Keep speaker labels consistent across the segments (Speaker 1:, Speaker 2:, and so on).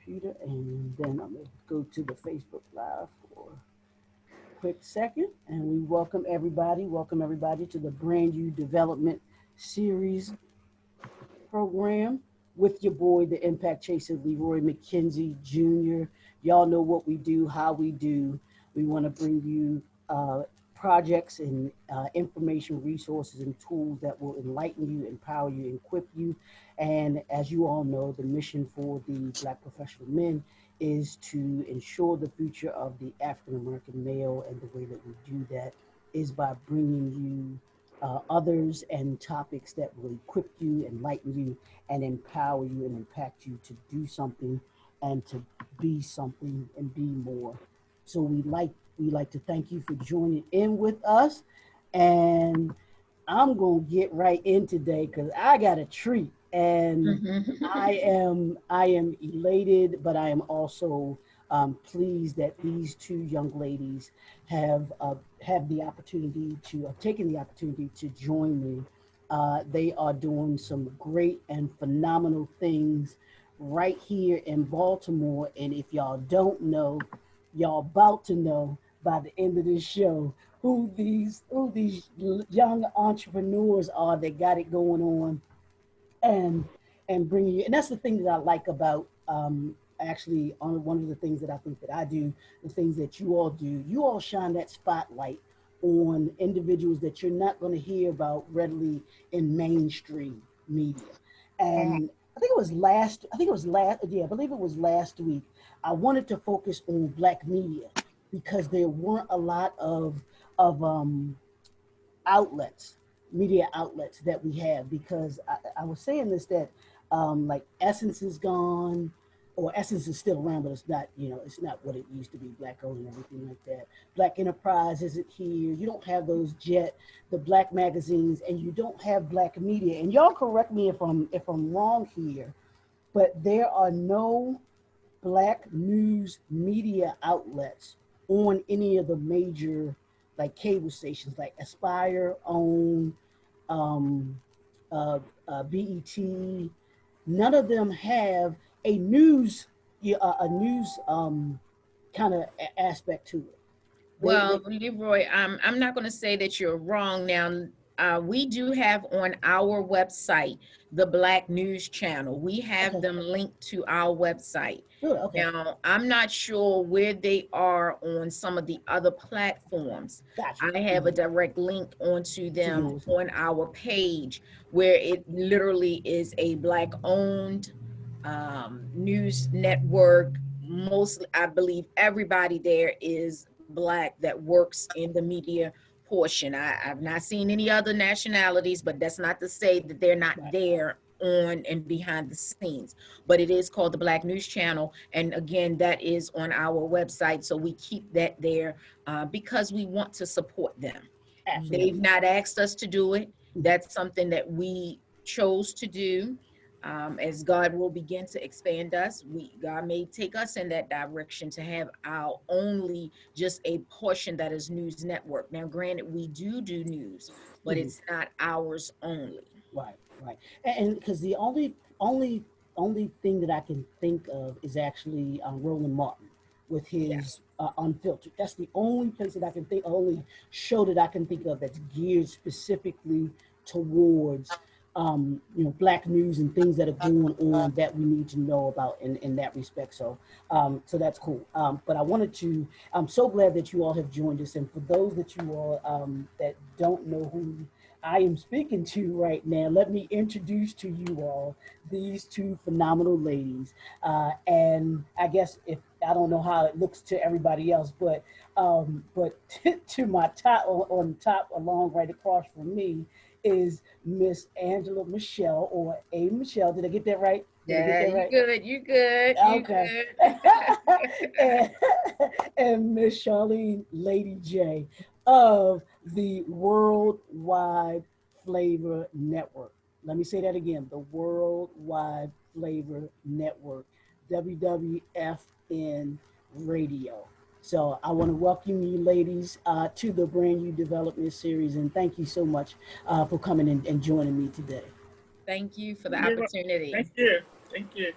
Speaker 1: computer, and then I'm going to go to the Facebook Live for a quick second. And we welcome everybody to the Brand New Development Series program with your boy, the Impact Chaser, Leroy McKenzie Jr. Y'all know what we do, how we do. We want to bring you projects and information, resources, and tools that will enlighten you, empower you, equip you. And as you all know, the mission for the Black professional men is to ensure the future of the African American male. And the way that we do that is by bringing you others and topics that will equip you, enlighten you, and empower you and impact you to do something and to be something and be more. So we like to thank you for joining in with us. And I'm gonna get right in today because I got a treat. And I am elated, but I am also pleased that these two young ladies have the opportunity to have taken the opportunity to join me. They are doing some great and phenomenal things right here in Baltimore. And if y'all don't know, y'all about to know by the end of this show who these young entrepreneurs are that got it going on and bringing you. And that's the thing that I like about actually on one of the things that I think that I do, the things that you all do. You all shine that spotlight on individuals that you're not going to hear about readily in mainstream media. And I believe it was last week. I wanted to focus on Black media because there weren't a lot of outlets, media outlets that we have. Because I was saying this that like Essence is gone, or Essence is still around, but it's not, it's not what it used to be, Black owned and everything like that. Black Enterprise isn't here. You don't have those the Black magazines, and you don't have Black media. And y'all correct me if I'm wrong here, but there are no Black news media outlets on any of the major like cable stations, like Aspire, OWN, um, BET. None of them have a news kind of aspect to it.
Speaker 2: Well, Leroy, I'm not going to say that you're wrong. Now, we do have on our website the Black News Channel. We have
Speaker 1: Okay,
Speaker 2: them linked to our website.
Speaker 1: good. Okay,
Speaker 2: Now, I'm not sure where they are on some of the other platforms.
Speaker 1: got you.
Speaker 2: I have a direct link onto
Speaker 1: To
Speaker 2: them
Speaker 1: yours.
Speaker 2: on our page where it literally is a Black owned news network. Mostly, I believe everybody there is Black that works in the media portion. I've not seen any other nationalities, but that's not to say that they're not
Speaker 1: Right.
Speaker 2: there on and behind the scenes. But it is called the Black News Channel. And again, that is on our website. So we keep that there because we want to support them. They've
Speaker 1: Absolutely.
Speaker 2: not asked us to do it.
Speaker 1: Mhm.
Speaker 2: That's something that we chose to do. As God will begin to expand us, God may take us in that direction to have our only just a portion that is news network. Now, granted, we do news, but
Speaker 1: Mhm.
Speaker 2: it's not ours only.
Speaker 1: Right, right. And because the only thing that I can think of is actually Roland Martin with his
Speaker 2: Yes.
Speaker 1: Unfiltered. That's the only place that I can think, only show that I can think of that's geared specifically towards Black news and things that are going on that we need to know about in that respect. So that's cool. But I'm so glad that you all have joined us. And for those that you all that don't know who I am speaking to right now, let me introduce to you all these two phenomenal ladies. And I guess if I don't know how it looks to everybody else, but to my top on top, along right across from me, is Miss Angela Michelle, or A Michelle. Did I get that right? Did I get
Speaker 2: Yeah,
Speaker 1: that
Speaker 2: you
Speaker 1: right?
Speaker 2: good, you good, you
Speaker 1: Okay.
Speaker 2: good.
Speaker 1: and, and Miss Charlene Lady J of the World Wide Flava Network. Let me say that again, the World Wide Flava Network, WWFN Radio. So I want to welcome you ladies to the Brand New Development Series, and thank you so much for coming in and joining me today.
Speaker 2: Thank you for the
Speaker 3: You're welcome.
Speaker 2: opportunity.
Speaker 3: Thank you. Thank you.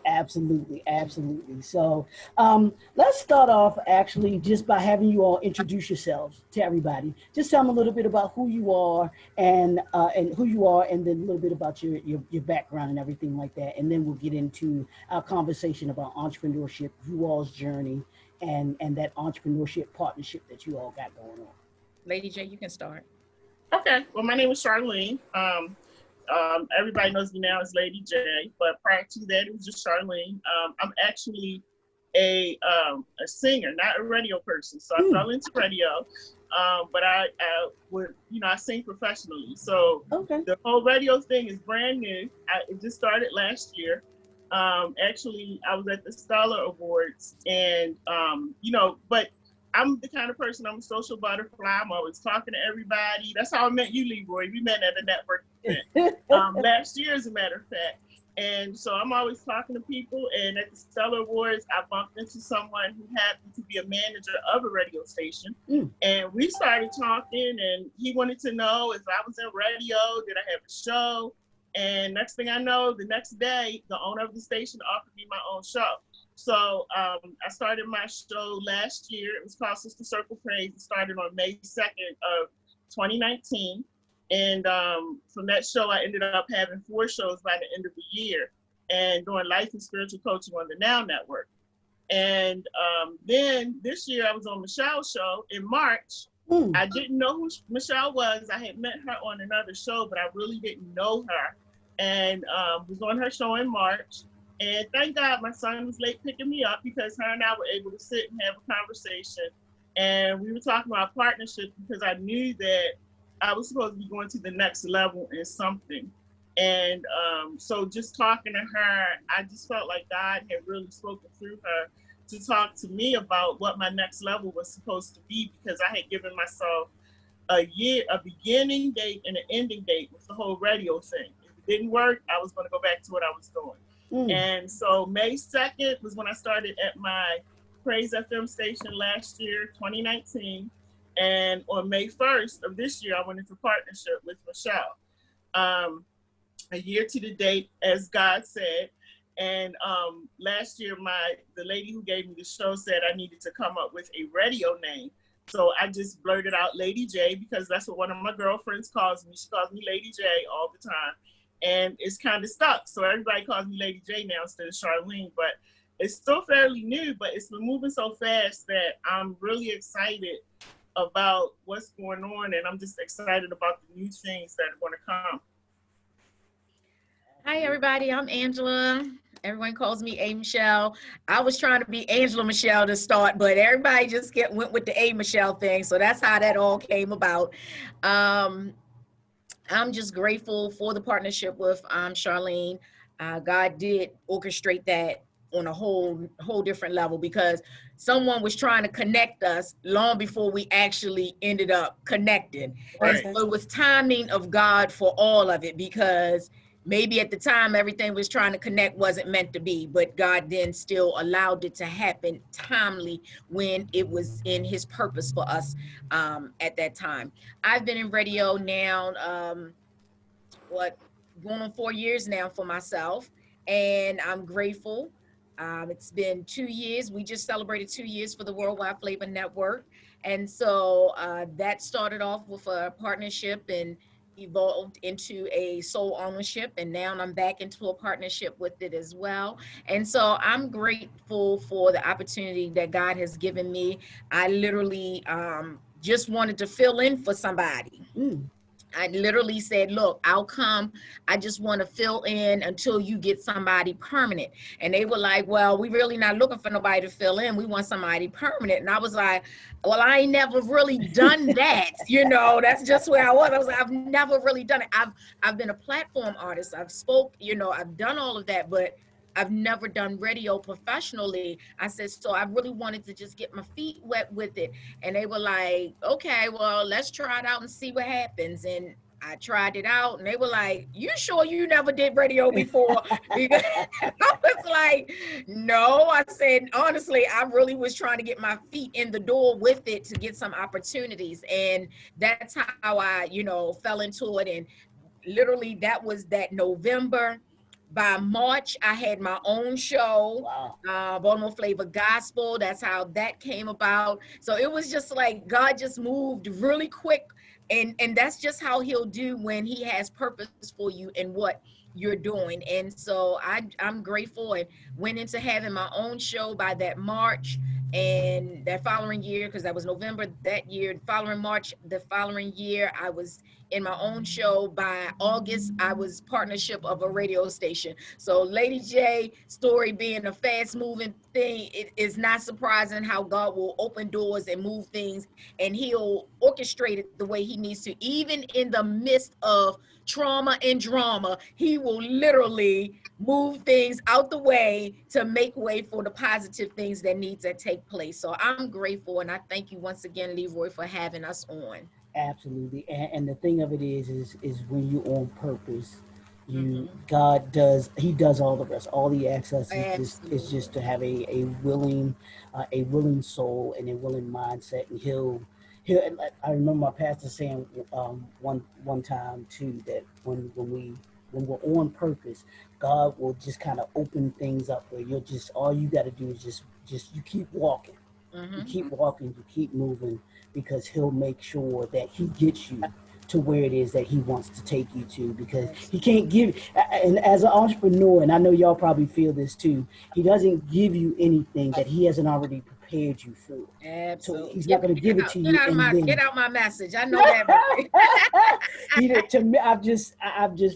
Speaker 1: Absolutely, absolutely. So let's start off actually just by having you all introduce yourselves to everybody. Just tell them a little bit about who you are and who you are, and then a little bit about your background and everything like that. And then we'll get into our conversation about entrepreneurship, you all's journey, and that entrepreneurship partnership that you all got going on.
Speaker 2: Lady J, you can start.
Speaker 3: Okay. Well, my name is Charlene. Everybody knows me now as Lady J, but prior to that, it was just Charlene. I'm actually a singer, not a radio person. So I fell into radio, but I would, I sing professionally. So
Speaker 1: Okay.
Speaker 3: the whole radio thing is brand new. It just started last year. Actually, I was at the Stellar Awards, and but I'm the kind of person, I'm a social butterfly. I'm always talking to everybody. That's how I met you, Leroy. We met at a network event last year, as a matter of fact. And so I'm always talking to people. And at the Stellar Awards, I bumped into someone who happened to be a manager of a radio station. And we started talking, and he wanted to know if I was in radio, did I have a show? And next thing I know, the next day, the owner of the station offered me my own show. So I started my show last year. It was called Sister Circle Praise. It started on May 2nd of 2019. And from that show, I ended up having 4 shows by the end of the year and doing life and spiritual coaching on the Now Network. And then this year I was on Michelle's show in March. I didn't know who Michelle was. I had met her on another show, but I really didn't know her. And was on her show in March. And thank God my son was late picking me up, because her and I were able to sit and have a conversation. And we were talking about partnership, because I knew that I was supposed to be going to the next level in something. And so just talking to her, I just felt like God had really spoken through her to talk to me about what my next level was supposed to be, because I had given myself a beginning date and an ending date with the whole radio thing. If it didn't work, I was going to go back to what I was doing. And so May 2nd was when I started at my Praise FM station last year, 2019. And on May 1st of this year, I went into partnership with Michelle. A year to the date, as God said. And last year, the lady who gave me the show said I needed to come up with a radio name. So I just blurted out Lady J, because that's what one of my girlfriends calls me. She calls me Lady J all the time. And it's kind of stuck. So everybody calls me Lady J now instead of Charlene. But it's still fairly new, but it's been moving so fast that I'm really excited about what's going on. And I'm just excited about the new things that are going to come.
Speaker 2: Hi, everybody. I'm Angela. Everyone calls me AMichele. I was trying to be Angela Michelle to start, but everybody just went with the AMichele thing. So that's how that all came about. I'm just grateful for the partnership with Charlene. God did orchestrate that on a whole different level, because someone was trying to connect us long before we actually ended up connecting.
Speaker 3: Right.
Speaker 2: And so it was timing of God for all of it, because maybe at the time everything was trying to connect wasn't meant to be, but God then still allowed it to happen timely when it was in his purpose for us at that time. I've been in radio now, going on 4 years now for myself, and I'm grateful. It's been 2 years. We just celebrated 2 years for the World Wide Flava Network. And so that started off with a partnership and evolved into a sole ownership, and now I'm back into a partnership with it as well. And so I'm grateful for the opportunity that God has given me. I literally just wanted to fill in for somebody. I literally said, look, I'll come. I just want to fill in until you get somebody permanent. And they were like, well, we really not looking for nobody to fill in. We want somebody permanent. And I was like, well, I ain't never really done that. That's just where I was. I was like, I've never really done it. I've been a platform artist. I've spoke, I've done all of that, but I've never done radio professionally. I said, so I really wanted to just get my feet wet with it. And they were like, okay, well, let's try it out and see what happens. And I tried it out, and they were like, you sure you never did radio before? I was like, no. I said, honestly, I really was trying to get my feet in the door with it to get some opportunities. And that's how I, fell into it. And literally that was that November By March, I had my own show,
Speaker 1: Wow.
Speaker 2: Baltimore Flavor Gospel. That's how that came about. So it was just like God just moved really quick, and that's just how He'll do when He has purpose for you and what you're doing. And so I'm grateful, and went into having my own show by that March. And that following year, because that was November that year, following March, the following year, I was in my own show. By August, I was partnership of a radio station. So Lady J story being a fast moving thing, it is not surprising how God will open doors and move things, and He'll orchestrate it the way He needs to. Even in the midst of trauma and drama, He will literally move things out the way to make way for the positive things that need to take place. So I'm grateful, and I thank you once again, Leroy, for having us on.
Speaker 1: Absolutely, and the thing of it is when you on purpose, you
Speaker 2: Mm-hmm.
Speaker 1: God does He does all the rest. All He asks us is just
Speaker 2: Absolutely.
Speaker 1: to have a willing soul and a willing mindset, and he'll. I remember my pastor saying one time too that when we're on purpose, God will just kind of open things up where you'll just all you got to do is just you keep walking, you
Speaker 2: Mm-hmm.
Speaker 1: keep walking, you keep moving, because He'll make sure that He gets you to where it is that He wants to take you to, because He
Speaker 2: Absolutely.
Speaker 1: can't give, and as an entrepreneur, and I know y'all probably feel this too, He doesn't give you anything that He hasn't already prepared you for. So
Speaker 2: Absolutely.
Speaker 1: He's not going to give it to you and
Speaker 2: Get
Speaker 1: then
Speaker 2: out my message. I know that, right?
Speaker 1: to me, I've just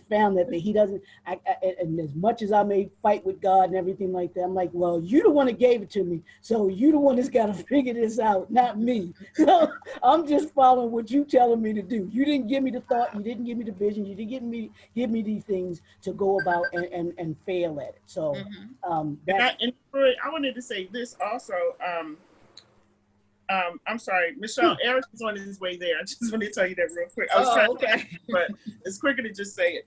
Speaker 1: found that he doesn't. And as much as I may fight with God and everything like that, I'm like, well, you the one that gave it to me, so you the one that's got to figure this out, not me. So I'm just following what you telling me to do. You didn't give me the thought, you didn't give me the vision, you didn't give me these things to go about and fail at it. So
Speaker 2: Mm-hmm.
Speaker 1: that's
Speaker 3: And I wanted to say this also. I'm sorry, Michelle.
Speaker 1: cool.
Speaker 3: Eric is on his way there. I just want to tell you that real quick. I was trying
Speaker 2: Oh,
Speaker 3: to type,
Speaker 2: okay.
Speaker 3: but it's quicker to just say it.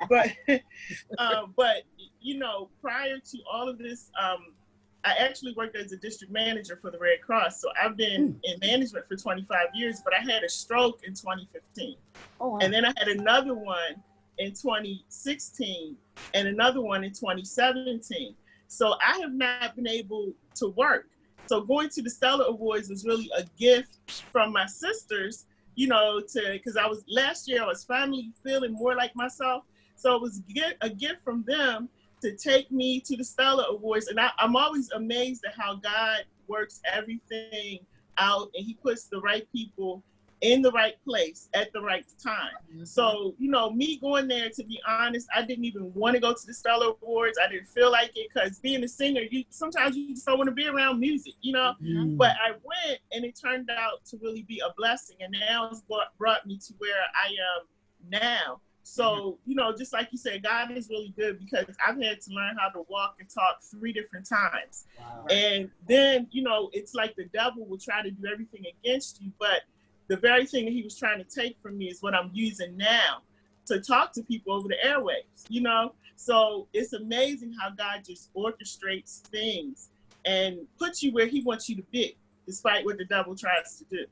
Speaker 3: But you know, prior to all of this, I actually worked as a district manager for the Red Cross. So I've been in management for 25 years. But I had a stroke in 2015,
Speaker 1: Oh wow.
Speaker 3: and then I had another one in 2016, and another one in 2017. So I have not been able to work. So going to the Stellar Awards was really a gift from my sisters, you know, because I was last year I was finally feeling more like myself. So it was a gift from them to take me to the Stellar Awards, and I'm always amazed at how God works everything out, and He puts the right people in the right place at the right time.
Speaker 2: Mm-hmm.
Speaker 3: So, you know, me going there, to be honest, I didn't even want to go to the Stellar Awards. I didn't feel like it, because being a singer, sometimes you just don't want to be around music, you know.
Speaker 2: Mm-hmm.
Speaker 3: But I went, and it turned out to really be a blessing, and now it's brought me to where I am now. So, you know, just like you said, God is really good, because I've had to learn how to walk and talk 3 different times.
Speaker 1: Wow.
Speaker 2: Right.
Speaker 3: And then, you know, it's like the devil will try to do everything against you, but the very thing that he was trying to take from me is what I'm using now to talk to people over the airwaves, you know? So it's amazing how God just orchestrates things and puts you where He wants you to be, despite what the devil tries to do.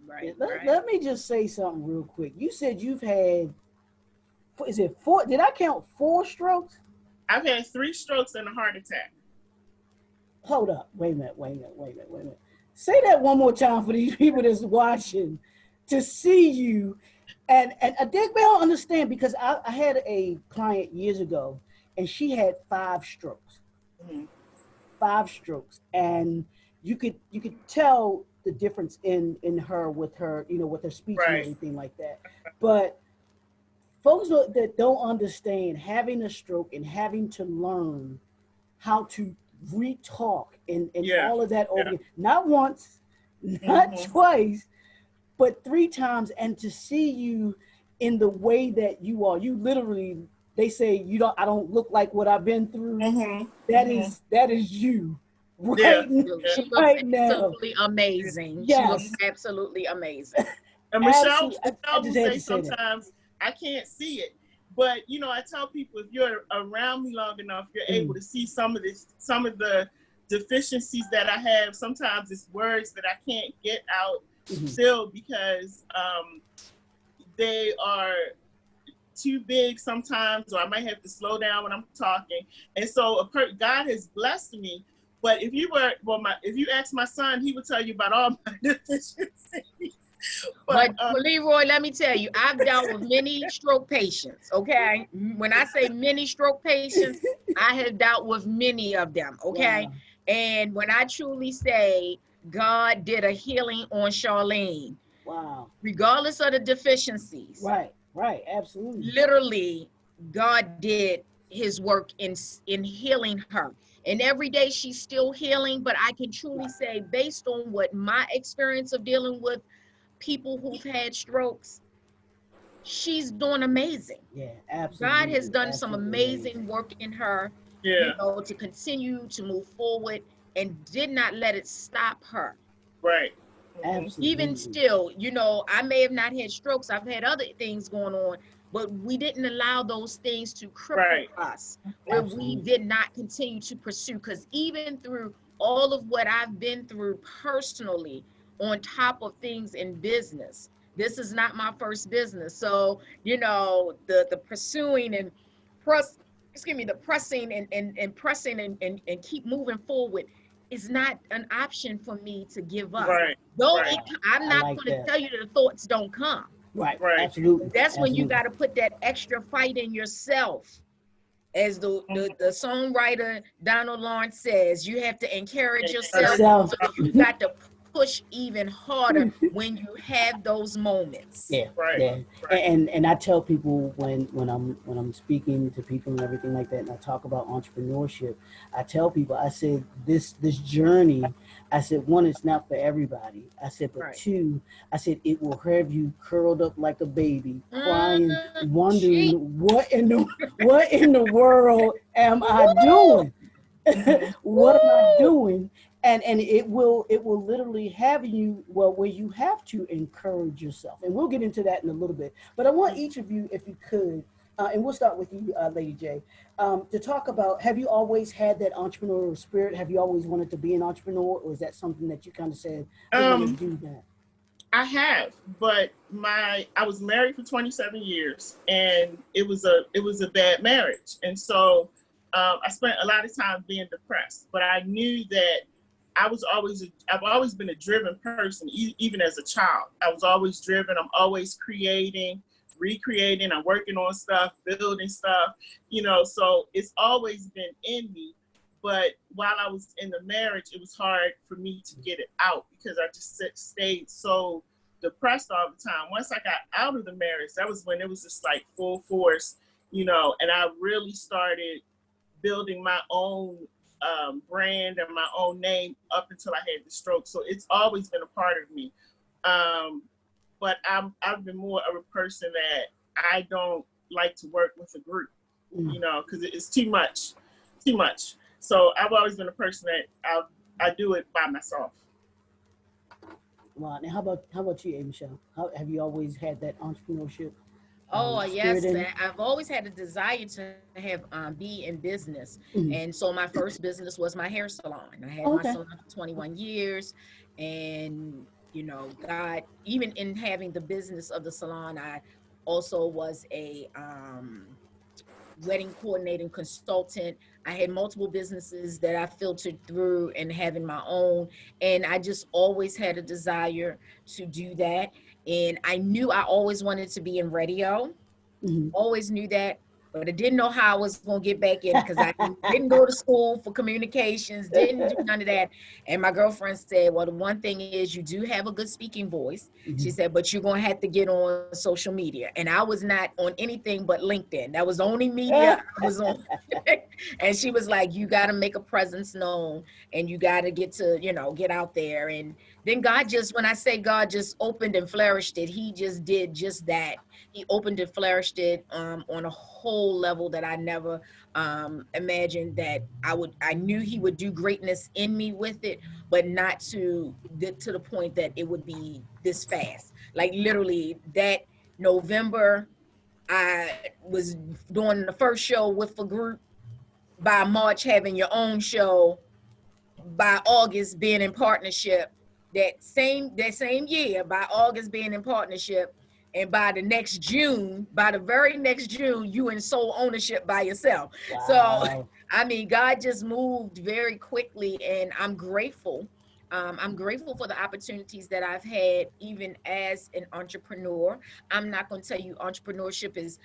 Speaker 2: Right. Right.
Speaker 1: Let me just say something real quick. You said you've had, is it 4? Did I count 4 strokes?
Speaker 3: I've had 3 strokes and a heart attack.
Speaker 1: Hold up. Wait a minute. Say that one more time for these people that's watching to see you. And I think they don't understand, because I had a client years ago, and she had 5 strokes.
Speaker 3: Mm-hmm.
Speaker 1: 5 strokes. And you could tell the difference in her, with her, with her speech and
Speaker 3: Right.
Speaker 1: everything like that. But folks that don't understand having a stroke and having to learn how to re-talk and
Speaker 3: Yeah.
Speaker 1: all of that over
Speaker 3: Yeah.
Speaker 1: again, not once, not
Speaker 3: Mm-hmm.
Speaker 1: twice, but 3 times, and to see you in the way that you are. You literally, they say, I don't look like what I've been through.
Speaker 3: Mm-hmm.
Speaker 1: That
Speaker 3: Mm-hmm.
Speaker 1: is you
Speaker 3: Yeah.
Speaker 1: right
Speaker 3: Yeah.
Speaker 2: She looks
Speaker 1: right now.
Speaker 2: absolutely amazing. She looks
Speaker 1: Yes,
Speaker 2: absolutely amazing.
Speaker 3: And
Speaker 1: absolutely. I
Speaker 3: Michelle will
Speaker 1: just had
Speaker 3: say
Speaker 1: to say that.
Speaker 3: sometimes, I can't see it. But you know, I tell people, if you're around me long enough, you're able
Speaker 1: Mm,
Speaker 3: to see some of the deficiencies that I have. Sometimes it's words that I can't get out
Speaker 1: mhm.
Speaker 3: still, because they are too big sometimes, or I might have to slow down when I'm talking. And so God has blessed me. But if you ask my son, he would tell you about all my deficiencies.
Speaker 2: But Leroy, let me tell you, I've dealt with many stroke patients, okay? When I say many stroke patients, I have dealt with many of them, okay?
Speaker 1: Wow.
Speaker 2: And when I truly say God did a healing on Charlene,
Speaker 1: Wow.
Speaker 2: regardless of the deficiencies,
Speaker 1: Right, absolutely.
Speaker 2: literally God did his work in healing her. And every day she's still healing, but I can truly say, based on what my experience of dealing with people who've had strokes, she's doing amazing.
Speaker 1: Yeah,
Speaker 2: God
Speaker 1: absolutely.
Speaker 2: has done some
Speaker 1: Absolutely
Speaker 2: amazing
Speaker 1: amazing.
Speaker 2: work in her,
Speaker 3: Yeah,
Speaker 2: to continue to move forward and did not let it stop her.
Speaker 3: right.
Speaker 2: Even
Speaker 1: Absolutely.
Speaker 2: still, I may have not had strokes, I've had other things going on, but we didn't allow those things to cripple
Speaker 3: Right.
Speaker 2: us, where we
Speaker 1: Absolutely.
Speaker 2: did not continue to pursue. Because even through all of what I've been through personally, on top of things in business, this is not my first business. So, the pursuing and press, excuse me, the pressing and pressing and keep moving forward is not an option for me to give up.
Speaker 3: Right.
Speaker 2: Though
Speaker 3: Right.
Speaker 2: I'm
Speaker 1: I
Speaker 2: not
Speaker 1: like
Speaker 2: going to
Speaker 1: that.
Speaker 2: tell you that the thoughts don't come.
Speaker 1: Right,
Speaker 3: Right.
Speaker 1: absolutely.
Speaker 2: That's when you
Speaker 1: Absolutely.
Speaker 2: got to put that extra fight in yourself. As the songwriter Donald Lawrence says, you have to encourage yourself,
Speaker 1: Yourself.
Speaker 2: but you got to push even harder when you have those moments.
Speaker 1: Yeah,
Speaker 3: Right.
Speaker 1: yeah,
Speaker 3: Right.
Speaker 1: and I tell people when I'm speaking to people and everything like that, and I talk about entrepreneurship, I tell people, I said this journey, I said, one, it's not for everybody. I said, but
Speaker 2: Right.
Speaker 1: two, I said it will have you curled up like a baby, crying, wondering
Speaker 2: Gee.
Speaker 1: what in the world am I doing? What am I
Speaker 2: Woo.
Speaker 1: doing? And it will literally have you, well, where you have to encourage yourself, and we'll get into that in a little bit. But I want each of you, if you could, and we'll start with you, Lady J, to talk about, have you always had that entrepreneurial spirit? Have you always wanted to be an entrepreneur, or is that something that you kind of said, I want to
Speaker 3: Um,
Speaker 1: do that?
Speaker 3: I have, but I was married for 27 years, and it was a bad marriage, and so I spent a lot of time being depressed. But I knew that I've always been a driven person, even as a child. I was always driven. I'm always creating, recreating. I'm working on stuff, building stuff, So it's always been in me. But while I was in the marriage, it was hard for me to get it out because I just stayed so depressed all the time. Once I got out of the marriage, that was when it was just like full force, and I really started building my own brand and my own name up until I had the stroke. So it's always been a part of me. But I've been more of a person that I don't like to work with a group, because it's too much. So I've always been a person that I do it by myself.
Speaker 1: Wow. Now, how about you, AMichele? How have you always had that entrepreneurship
Speaker 2: Oh
Speaker 1: spirit
Speaker 2: yes,
Speaker 1: in
Speaker 2: I've always had a desire to have be in business,
Speaker 1: you?
Speaker 2: and so my first business was my hair salon. I had
Speaker 1: Oh,
Speaker 2: my
Speaker 1: okay.
Speaker 2: salon for 21 years, and God, even in having the business of the salon, I also was a wedding coordinating consultant. I had multiple businesses that I filtered through and having my own. And I just always had a desire to do that. And I knew I always wanted to be in radio,
Speaker 1: Mm-hmm.
Speaker 2: always knew that, but I didn't know how I was going to get back in it because I didn't go to school for communications, didn't do none of that. And my girlfriend said, well, the one thing is you do have a good speaking voice. She
Speaker 1: Mm-hmm.
Speaker 2: said, but you're going to have to get on social media. And I was not on anything but LinkedIn. That was the only media I was on. And she was like, you got to make a presence known and you got to get out there. And then God just, when I say God just opened and flourished it, he just did just that. He opened and flourished it on a whole level that I never imagined that I knew he would do greatness in me with it, but not to the point that it would be this fast. Like literally that November, I was doing the first show with a group, by March having your own show, by August being in partnership, that same year by August being in partnership, And by the next June, by the very next June, you in sole ownership by yourself. So,
Speaker 1: Wow.
Speaker 2: I mean, God just moved very quickly, and I'm grateful. I'm grateful for the opportunities that I've had, even as an entrepreneur. I'm not going to tell you entrepreneurship is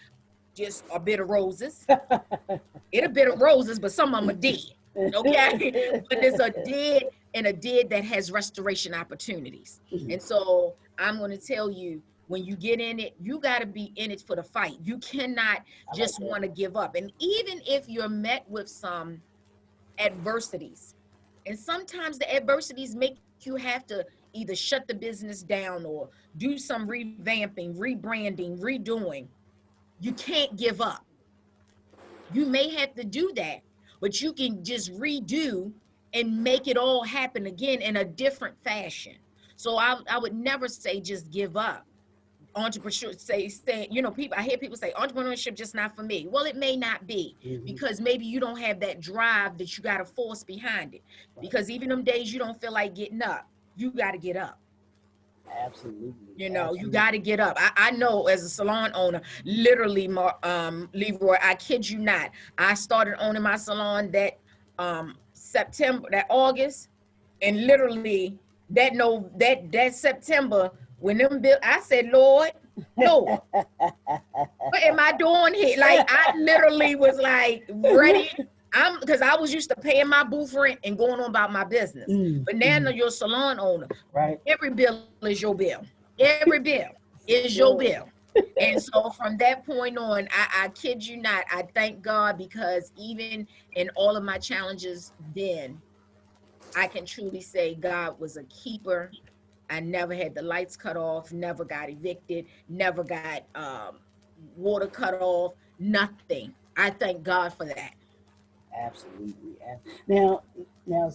Speaker 2: just a bit of roses. It a bit of roses, but some of them are dead. Okay, but it's a dead, and a dead that has restoration opportunities. And so I'm going to tell you, when you get in it, you got to be in it for the fight. You cannot
Speaker 1: I like
Speaker 2: just
Speaker 1: that.
Speaker 2: want to give up. And even if you're met with some adversities, and sometimes the adversities make you have to either shut the business down or do some revamping, rebranding, redoing, you can't give up. You may have to do that, but you can just redo and make it all happen again in a different fashion. So I would never say just give up. Entrepreneurship, say, you know, people, I hear people say entrepreneurship just not for me. Well, it may not be,
Speaker 1: Mm-hmm.
Speaker 2: because maybe you don't have that drive that you got to force behind it.
Speaker 1: Right.
Speaker 2: Because even them days you don't feel like getting up, you got to get up.
Speaker 1: Absolutely.
Speaker 2: You know, you got
Speaker 1: Absolutely.
Speaker 2: to get up. I know, as a salon owner, literally, Leroy, I kid you not, I started owning my salon that September, that August, and literally that September, when them bill, I said, Lord, what am I doing here? Like, I literally was like ready. Because I was used to paying my booth rent and going on about my business. But now
Speaker 1: Mm.
Speaker 2: you're a salon owner.
Speaker 1: Right.
Speaker 2: Every bill is your bill. Every bill is your
Speaker 1: Sure.
Speaker 2: bill. And so from that point on, I kid you not, I thank God, because even in all of my challenges then, I can truly say God was a keeper. I never had the lights cut off, never got evicted, never got water cut off, nothing. I thank God for that.
Speaker 1: Absolutely. Now, now,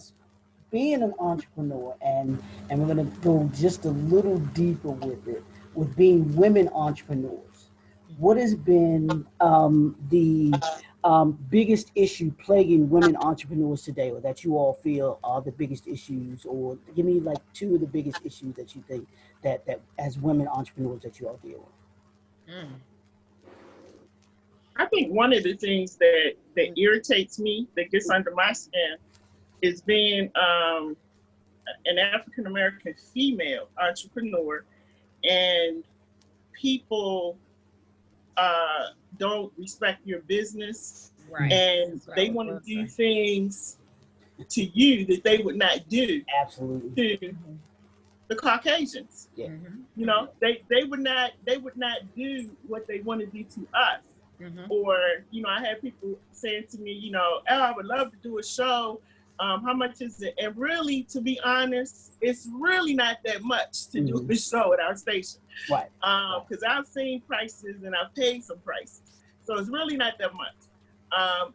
Speaker 1: being an entrepreneur, and we're going to go just a little deeper with it, with being women entrepreneurs. What has been the biggest issue plaguing women entrepreneurs today, or that you all feel are the biggest issues? Or give me like two of the biggest issues that you think that as women entrepreneurs that you all deal with.
Speaker 2: Mm.
Speaker 3: I think one of the things that irritates me, that gets under my skin, is being an African American female entrepreneur, and people don't respect your business,
Speaker 2: Right.
Speaker 3: and
Speaker 2: That's what I
Speaker 3: they
Speaker 2: was
Speaker 3: want to
Speaker 2: going to
Speaker 3: do
Speaker 2: say.
Speaker 3: things to you that they would not do
Speaker 1: Absolutely.
Speaker 3: to
Speaker 2: Mm-hmm.
Speaker 3: the Caucasians.
Speaker 1: Yeah.
Speaker 3: You
Speaker 2: Mm-hmm.
Speaker 3: know, they would not do what they want to do to us.
Speaker 2: Mm-hmm.
Speaker 3: Or, you know, I had people saying to me, you know, oh, I would love to do a show. How much is it? And really, to be honest, it's really not that much to do
Speaker 1: Mm-hmm.
Speaker 3: a show at our station.
Speaker 1: Right. Right.
Speaker 3: Because I've seen prices and I've paid some prices. So it's really not that much.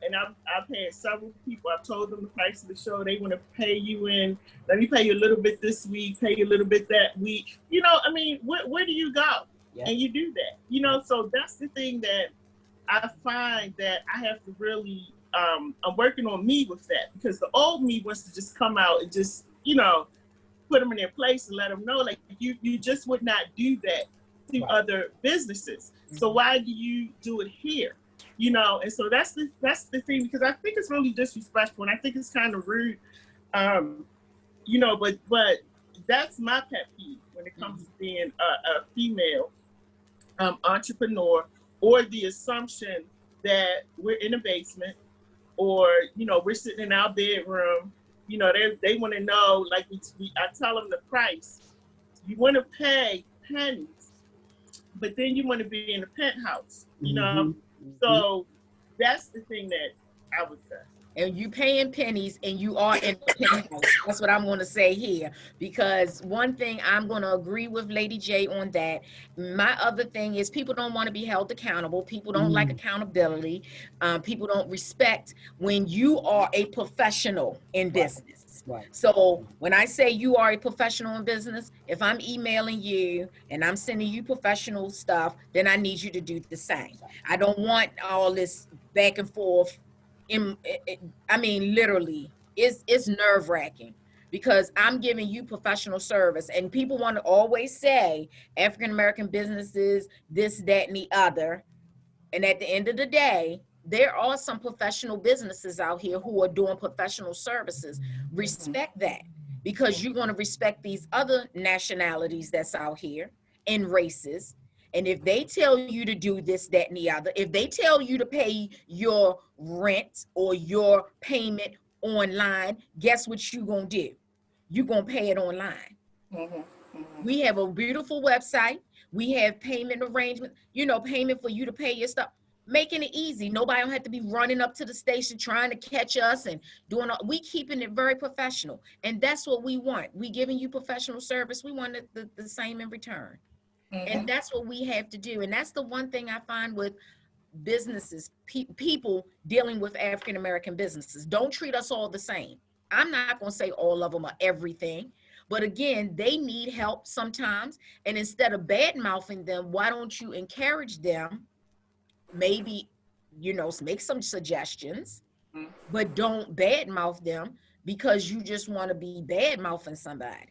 Speaker 3: And I've had several people, I've told them the price of the show. They want to pay you in, let me pay you a little bit this week, pay you a little bit that week. You know, I mean, where do you go?
Speaker 1: Yeah.
Speaker 3: And you do that. You know, so that's the thing that I find that I have to really, I'm working on me with that, because the old me wants to just come out and just, you know, put them in their place and let them know, like, you just would not do that to
Speaker 1: Right.
Speaker 3: other businesses. So why do you do it here? You know, and so that's the thing, because I think it's really disrespectful, and I think it's kind of rude. Um, you know, but that's my pet peeve when it comes to being a female entrepreneur, or the assumption that we're in a basement, or, you know, we're sitting in our bedroom. You know, they want to know, like, I tell them the price. You want to pay pennies, but then you want to be in a penthouse, you know?
Speaker 1: Mm-hmm. Mm-hmm.
Speaker 3: So that's the thing that I would say.
Speaker 2: And you paying pennies, and you are in the penthouse. That's what I'm going to say here. Because one thing I'm going to agree with Lady J on that. My other thing is, people don't want to be held accountable. People don't like
Speaker 1: Mm.
Speaker 2: accountability. People don't respect when you are a professional in
Speaker 1: Right.
Speaker 2: business.
Speaker 1: Right.
Speaker 2: So when I say you are a professional in business, if I'm emailing you and I'm sending you professional stuff, then I need you to do the same. I don't want all this back and forth. I mean, literally, it's nerve wracking. because I'm giving you professional service. And people want to always say African American businesses, this, that, and the other. And at the end of the day, there are some professional businesses out here who are doing professional services. Respect that, because you're going to respect these other nationalities that's out here and races. And if they tell you to do this, that, and the other, if they tell you to pay your rent or your payment online, guess what you're going to do? You're going to pay it online.
Speaker 3: Mhm.
Speaker 2: We have a beautiful website. We have payment arrangement, payment for you to pay your stuff, making it easy. Nobody don't have to be running up to the station trying to catch us and doing all. We keeping it very professional. And that's what we want. We giving you professional service. We want the same in return. And
Speaker 3: Mhm.
Speaker 2: that's what we have to do. And that's the one thing I find with businesses, people dealing with African American businesses. Don't treat us all the same. I'm not going to say all of them are everything, but again, they need help sometimes. And instead of bad mouthing them, why don't you encourage them? Maybe, make some suggestions,
Speaker 3: Mhm.
Speaker 2: but don't bad mouth them because you just want to be bad mouthing somebody.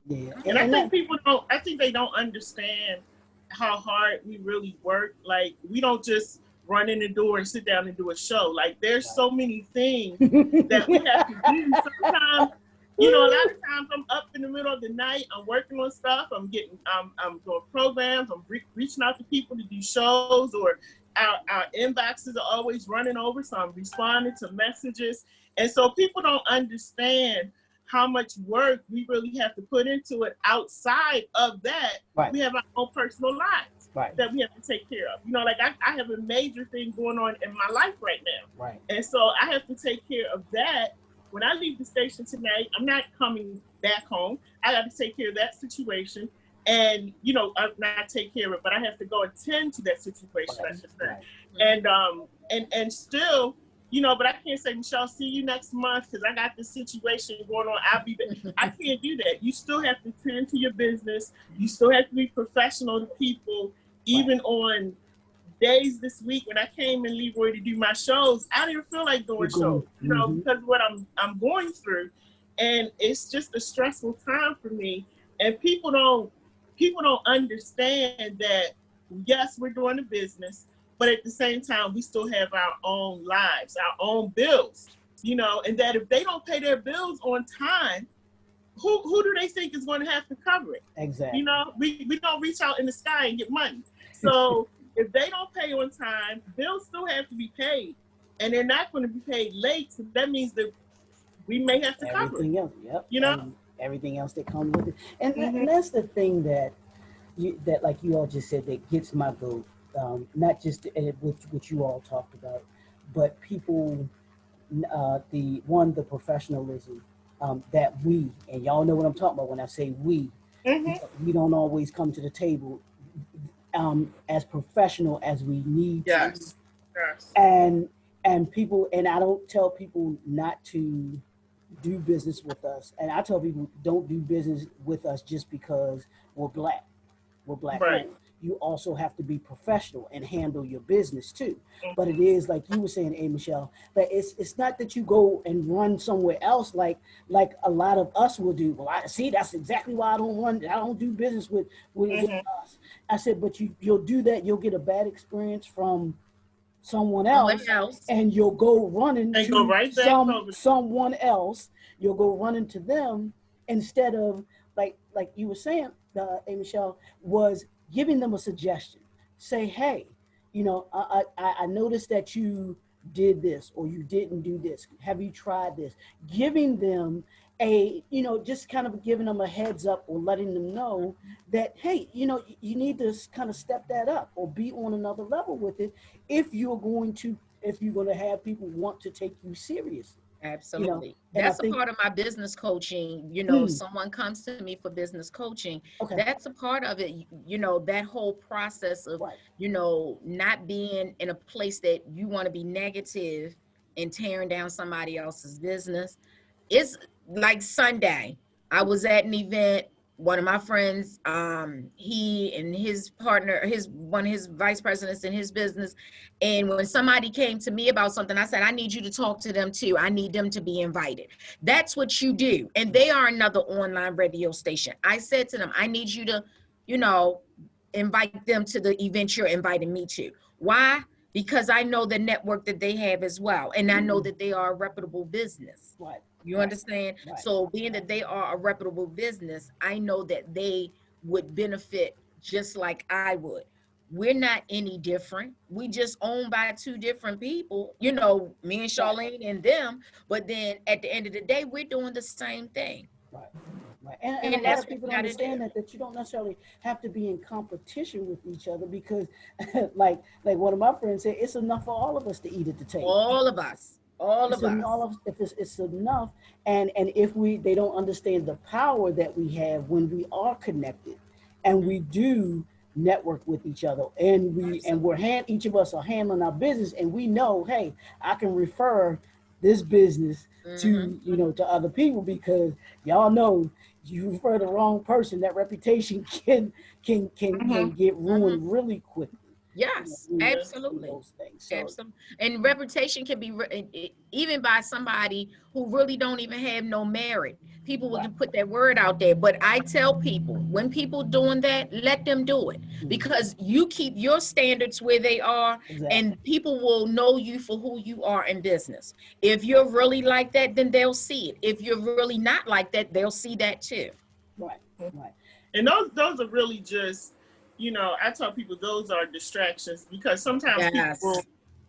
Speaker 1: Yeah,
Speaker 3: And I
Speaker 1: and
Speaker 3: think
Speaker 1: that,
Speaker 3: people don't. I think they don't understand how hard we really work. Like we don't just run in the door and sit down and do a show. Like there's so many things that we have to do. Sometimes, a lot of times I'm up in the middle of the night. I'm working on stuff. I'm doing programs. I'm reaching out to people to do shows, or our inboxes are always running over. So I'm responding to messages, and so people don't understand how much work we really have to put into it. Outside of that,
Speaker 1: right,
Speaker 3: we have our own personal lives
Speaker 1: right,
Speaker 3: that we have to take care of. Like I have a major thing going on in my life right now.
Speaker 1: right.
Speaker 3: And so I have to take care of that. When I leave the station tonight, I'm not coming back home. I got to take care of that situation. And, not take care of it, but I have to go attend to that situation, I
Speaker 1: Right,
Speaker 3: should say.
Speaker 1: right.
Speaker 3: And still, but I can't say, Michelle, see you next month because I got this situation going on. I'll be there. I can't do that. You still have to tend to your business. You still have to be professional to people,
Speaker 1: Right.
Speaker 3: even on days this week when I came in Leroy to do my shows. I didn't feel like
Speaker 1: You're
Speaker 3: doing
Speaker 1: going.
Speaker 3: shows, because of what I'm going through, and it's just a stressful time for me. And people don't understand that. Yes, we're doing a business, but at the same time, we still have our own lives, our own bills, and that if they don't pay their bills on time, who do they think is going to have to cover it?
Speaker 1: Exactly.
Speaker 3: We don't reach out in the sky and get money. So if they don't pay on time, bills still have to be paid, and they're not going to be paid late. So that means that we may have to cover it.
Speaker 1: Everything else, yep,
Speaker 3: You know?
Speaker 1: and everything else that comes with it, and
Speaker 3: Mm-hmm.
Speaker 1: and that's the thing that like you all just said that gets my goat. Not just what you all talked about, but people, the professionalism, that we, and y'all know what I'm talking about when I say
Speaker 3: Mm-hmm.
Speaker 1: we don't always come to the table as professional as we need to,
Speaker 3: Yes. Yes.
Speaker 1: and people, and I don't tell people not to do business with us, and I tell people don't do business with us just because we're black
Speaker 3: Right.
Speaker 1: owned. You also have to be professional and handle your business too. But it
Speaker 3: Mm-hmm.
Speaker 1: is like you were saying, Michelle, that it's not that you go and run somewhere else like a lot of us will do. Well, I see that's exactly why I don't do business with
Speaker 3: Mm-hmm.
Speaker 1: us. I said, but you'll do that, you'll get a bad experience from someone
Speaker 2: Someone
Speaker 1: else,
Speaker 2: else.
Speaker 1: and you'll go running
Speaker 3: And go
Speaker 1: to
Speaker 3: right back over.
Speaker 1: someone else. You'll go running to them instead of like you were saying, Michelle, was giving them a suggestion. Say, hey, I noticed that you did this or you didn't do this. Have you tried this? Giving them just kind of giving them a heads up or letting them know that, hey, you need to kind of step that up or be on another level with it if you're going to have people want to take you seriously,
Speaker 2: Absolutely.
Speaker 1: and I
Speaker 2: That's a
Speaker 1: think,
Speaker 2: part of my business coaching.
Speaker 1: mm,
Speaker 2: Someone comes to me for business coaching.
Speaker 1: okay,
Speaker 2: That's a part of it. That whole process of,
Speaker 1: right,
Speaker 2: not being in a place that you want to be negative and tearing down somebody else's business. It's like Sunday. I was at an event. one of my friends, he and his partner, one of his vice presidents in his business, and when somebody came to me about something, I said, I need you to talk to them too. I need them to be invited. That's what you do. And they are another online radio station. I said to them, I need you to, you know, invite them to the event you're inviting me to. Why? Because I know the network that they have as well. And I know that they are a reputable business.
Speaker 1: Right.
Speaker 2: You
Speaker 1: Right.
Speaker 2: understand?
Speaker 1: Right.
Speaker 2: So being that they are a reputable business, I know that they would benefit just like I would. We're not any different. We just owned by two different people, you know, me and
Speaker 1: Right.
Speaker 2: Charlene and them. But then at the end of the day, we're doing the same thing.
Speaker 1: Right. Right. And a
Speaker 2: And
Speaker 1: lot
Speaker 2: that's
Speaker 1: of
Speaker 2: what
Speaker 1: people
Speaker 2: we
Speaker 1: don't
Speaker 2: got to do.
Speaker 1: understand that you don't necessarily have to be in competition with each other because like one of my friends said, it's enough for all of us to eat at the table.
Speaker 2: All of us, all
Speaker 1: It's
Speaker 2: of us.
Speaker 1: all of if it's enough, and if they don't understand the power that we have when we are connected, and we do network with each other, and we're
Speaker 2: Absolutely.
Speaker 1: each of us are handling our business, and we know, hey, I can refer this business
Speaker 2: Mm-hmm.
Speaker 1: to to other people because y'all know you refer the wrong person, that reputation can
Speaker 3: Mhm.
Speaker 1: get
Speaker 2: Mm-hmm.
Speaker 1: ruined really quickly.
Speaker 2: Yes,
Speaker 1: When
Speaker 3: Yeah.
Speaker 1: you do
Speaker 2: absolutely.
Speaker 1: those things. So
Speaker 2: Absolutely. And reputation can be even by somebody who really don't even have no merit. People
Speaker 1: right.
Speaker 2: can put that word out there, but I tell people when people doing that, let them do it
Speaker 1: Mhm.
Speaker 2: because you keep your standards where they are,
Speaker 1: Exactly.
Speaker 2: and people will know you for who you are in business. If you're really like that, then they'll see it. If you're really not like that, they'll see that too.
Speaker 1: Right. Right.
Speaker 3: And those are really just, I tell people those are distractions because sometimes
Speaker 2: Yes.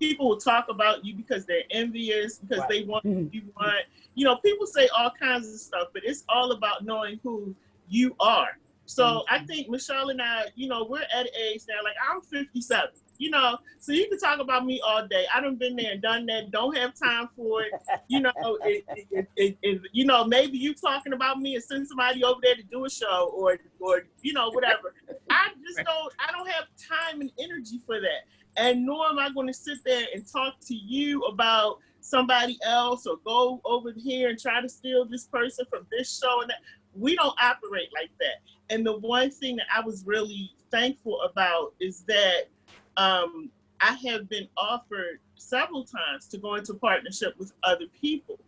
Speaker 3: people will talk about you because they're envious, because
Speaker 1: Right.
Speaker 3: they want
Speaker 1: Mhm.
Speaker 3: what you want. People say all kinds of stuff, but it's all about knowing who you are. So I
Speaker 1: Mhm.
Speaker 3: think Michelle and I, we're at an age now, like I'm 57, so you can talk about me all day. I done been there and done that, don't have time for it. Maybe you talking about me and send somebody over there to do a show or whatever. I don't have time and energy for that. And nor am I going to sit there and talk to you about somebody else or go over here and try to steal this person from this show and that. We don't operate like that. And the one thing that I was really thankful about is that I have been offered several times to go into partnership with other people.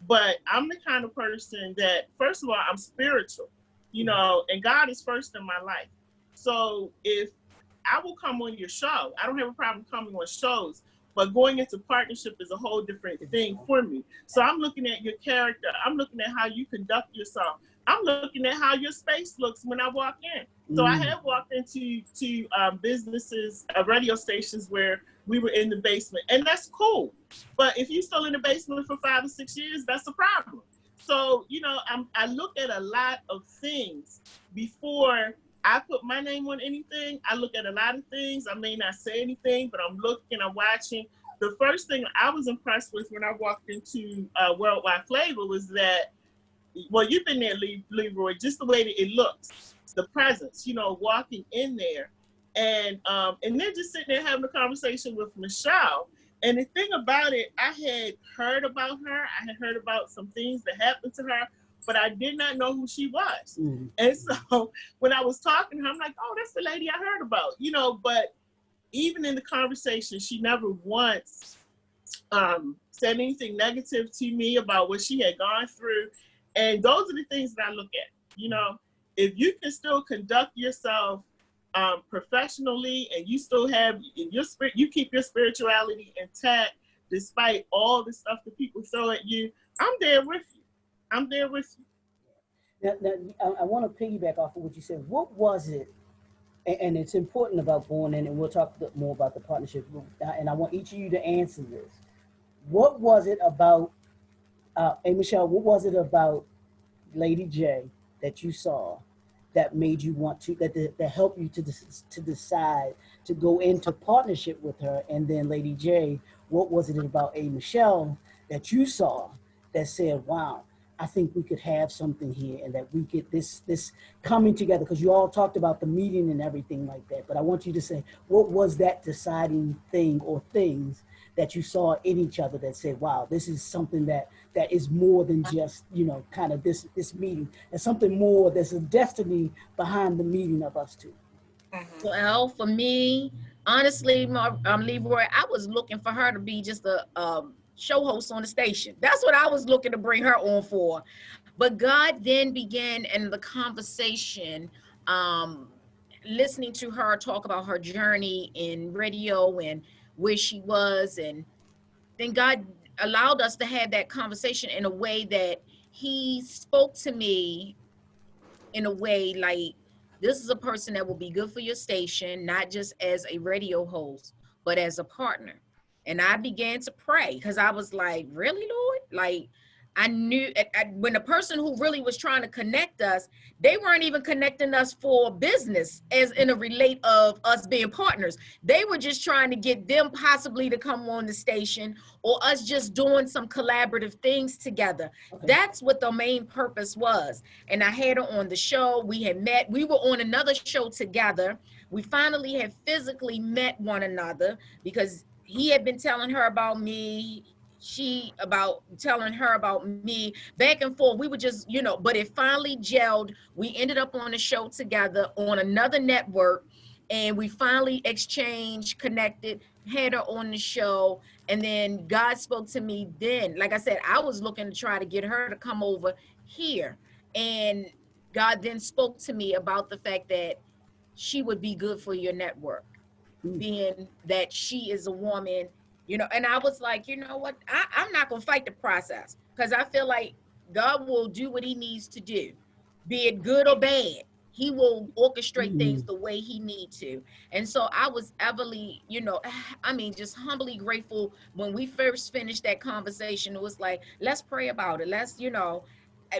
Speaker 3: But I'm the kind of person that, first of all, I'm spiritual, and God is first in my life. So if I will come on your show, I don't have a problem coming on shows, but going into partnership is a whole different thing for me. So I'm looking at your character. I'm looking at how you conduct yourself. I'm looking at how your space looks when I walk in. So I
Speaker 1: Mm.
Speaker 3: have walked into businesses, radio stations where we were in the basement, and that's cool. But if you're still in the basement for 5 or 6 years, that's a problem. So I look at a lot of things before I put my name on anything. I look at a lot of things. I may not say anything, but I'm looking, I'm watching. The first thing I was impressed with when I walked into World Wide Flava was that, well, you've been there, Leroy, just the way that it looks, the presence, walking in there, and then just sitting there having a conversation with Michelle. And the thing about it, I had heard about her. I had heard about some things that happened to her, but I did not know who she was.
Speaker 1: Mm.
Speaker 3: And so when I was talking to her, I'm like, oh, that's the lady I heard about, but even in the conversation, she never once said anything negative to me about what she had gone through. And those are the things that I look at. If you can still conduct yourself professionally, and you still have your spirit, you keep your spirituality intact despite all the stuff that people throw at you, I'm there with you. I'm there with you.
Speaker 1: Now, I want to piggyback off of what you said. What was it? And it's important about going in, and we'll talk more about the partnership. And I want each of you to answer this. What was it about, hey Michelle? What was it about Lady J that you saw that made you want to that helped you to decide to go into partnership with her? And then Lady J, what was it about AMichele that you saw that said, wow, I think we could have something here and that we get this coming together? Because you all talked about the meeting and everything like that, but I want you to say, what was that deciding thing or things that you saw in each other that said, wow, this is something that is more than just, kind of this meeting. There's something more. There's a destiny behind the meeting of us two.
Speaker 2: Well, for me, honestly, Leroy, I was looking for her to be just a show host on the station. That's what I was looking to bring her on for. But God then began in the conversation, um, listening to her talk about her journey in radio and where she was. And then God allowed us to have that conversation in a way that He spoke to me in a way like, this is a person that will be good for your station, not just as a radio host, but as a partner. And I began to pray because I was like, really, Lord? Like, I knew when the person who really was trying to connect us, they weren't even connecting us for business as in a relate of us being partners. They were just trying to get them possibly to come on the station or us just doing some collaborative things together.
Speaker 1: Okay.
Speaker 2: That's what the main purpose was. And I had her on the show. We had met. We were on another show together. We finally had physically met one another because he had been telling her about me, she about telling her about me, back and forth. We were just, but it finally gelled. We ended up on a show together on another network, and we finally exchanged, connected, had her on the show. And then God spoke to me then. Like I said, I was looking to try to get her to come over here. And God then spoke to me about the fact that she would be good for your network, being that she is a woman, and I was like, you know what, I'm not gonna fight the process because I feel like God will do what He needs to do, be it good or bad. He will orchestrate things the way He needs to. And so I was everly, I mean, just humbly grateful when we first finished that conversation. It was like, let's pray about it. Let's,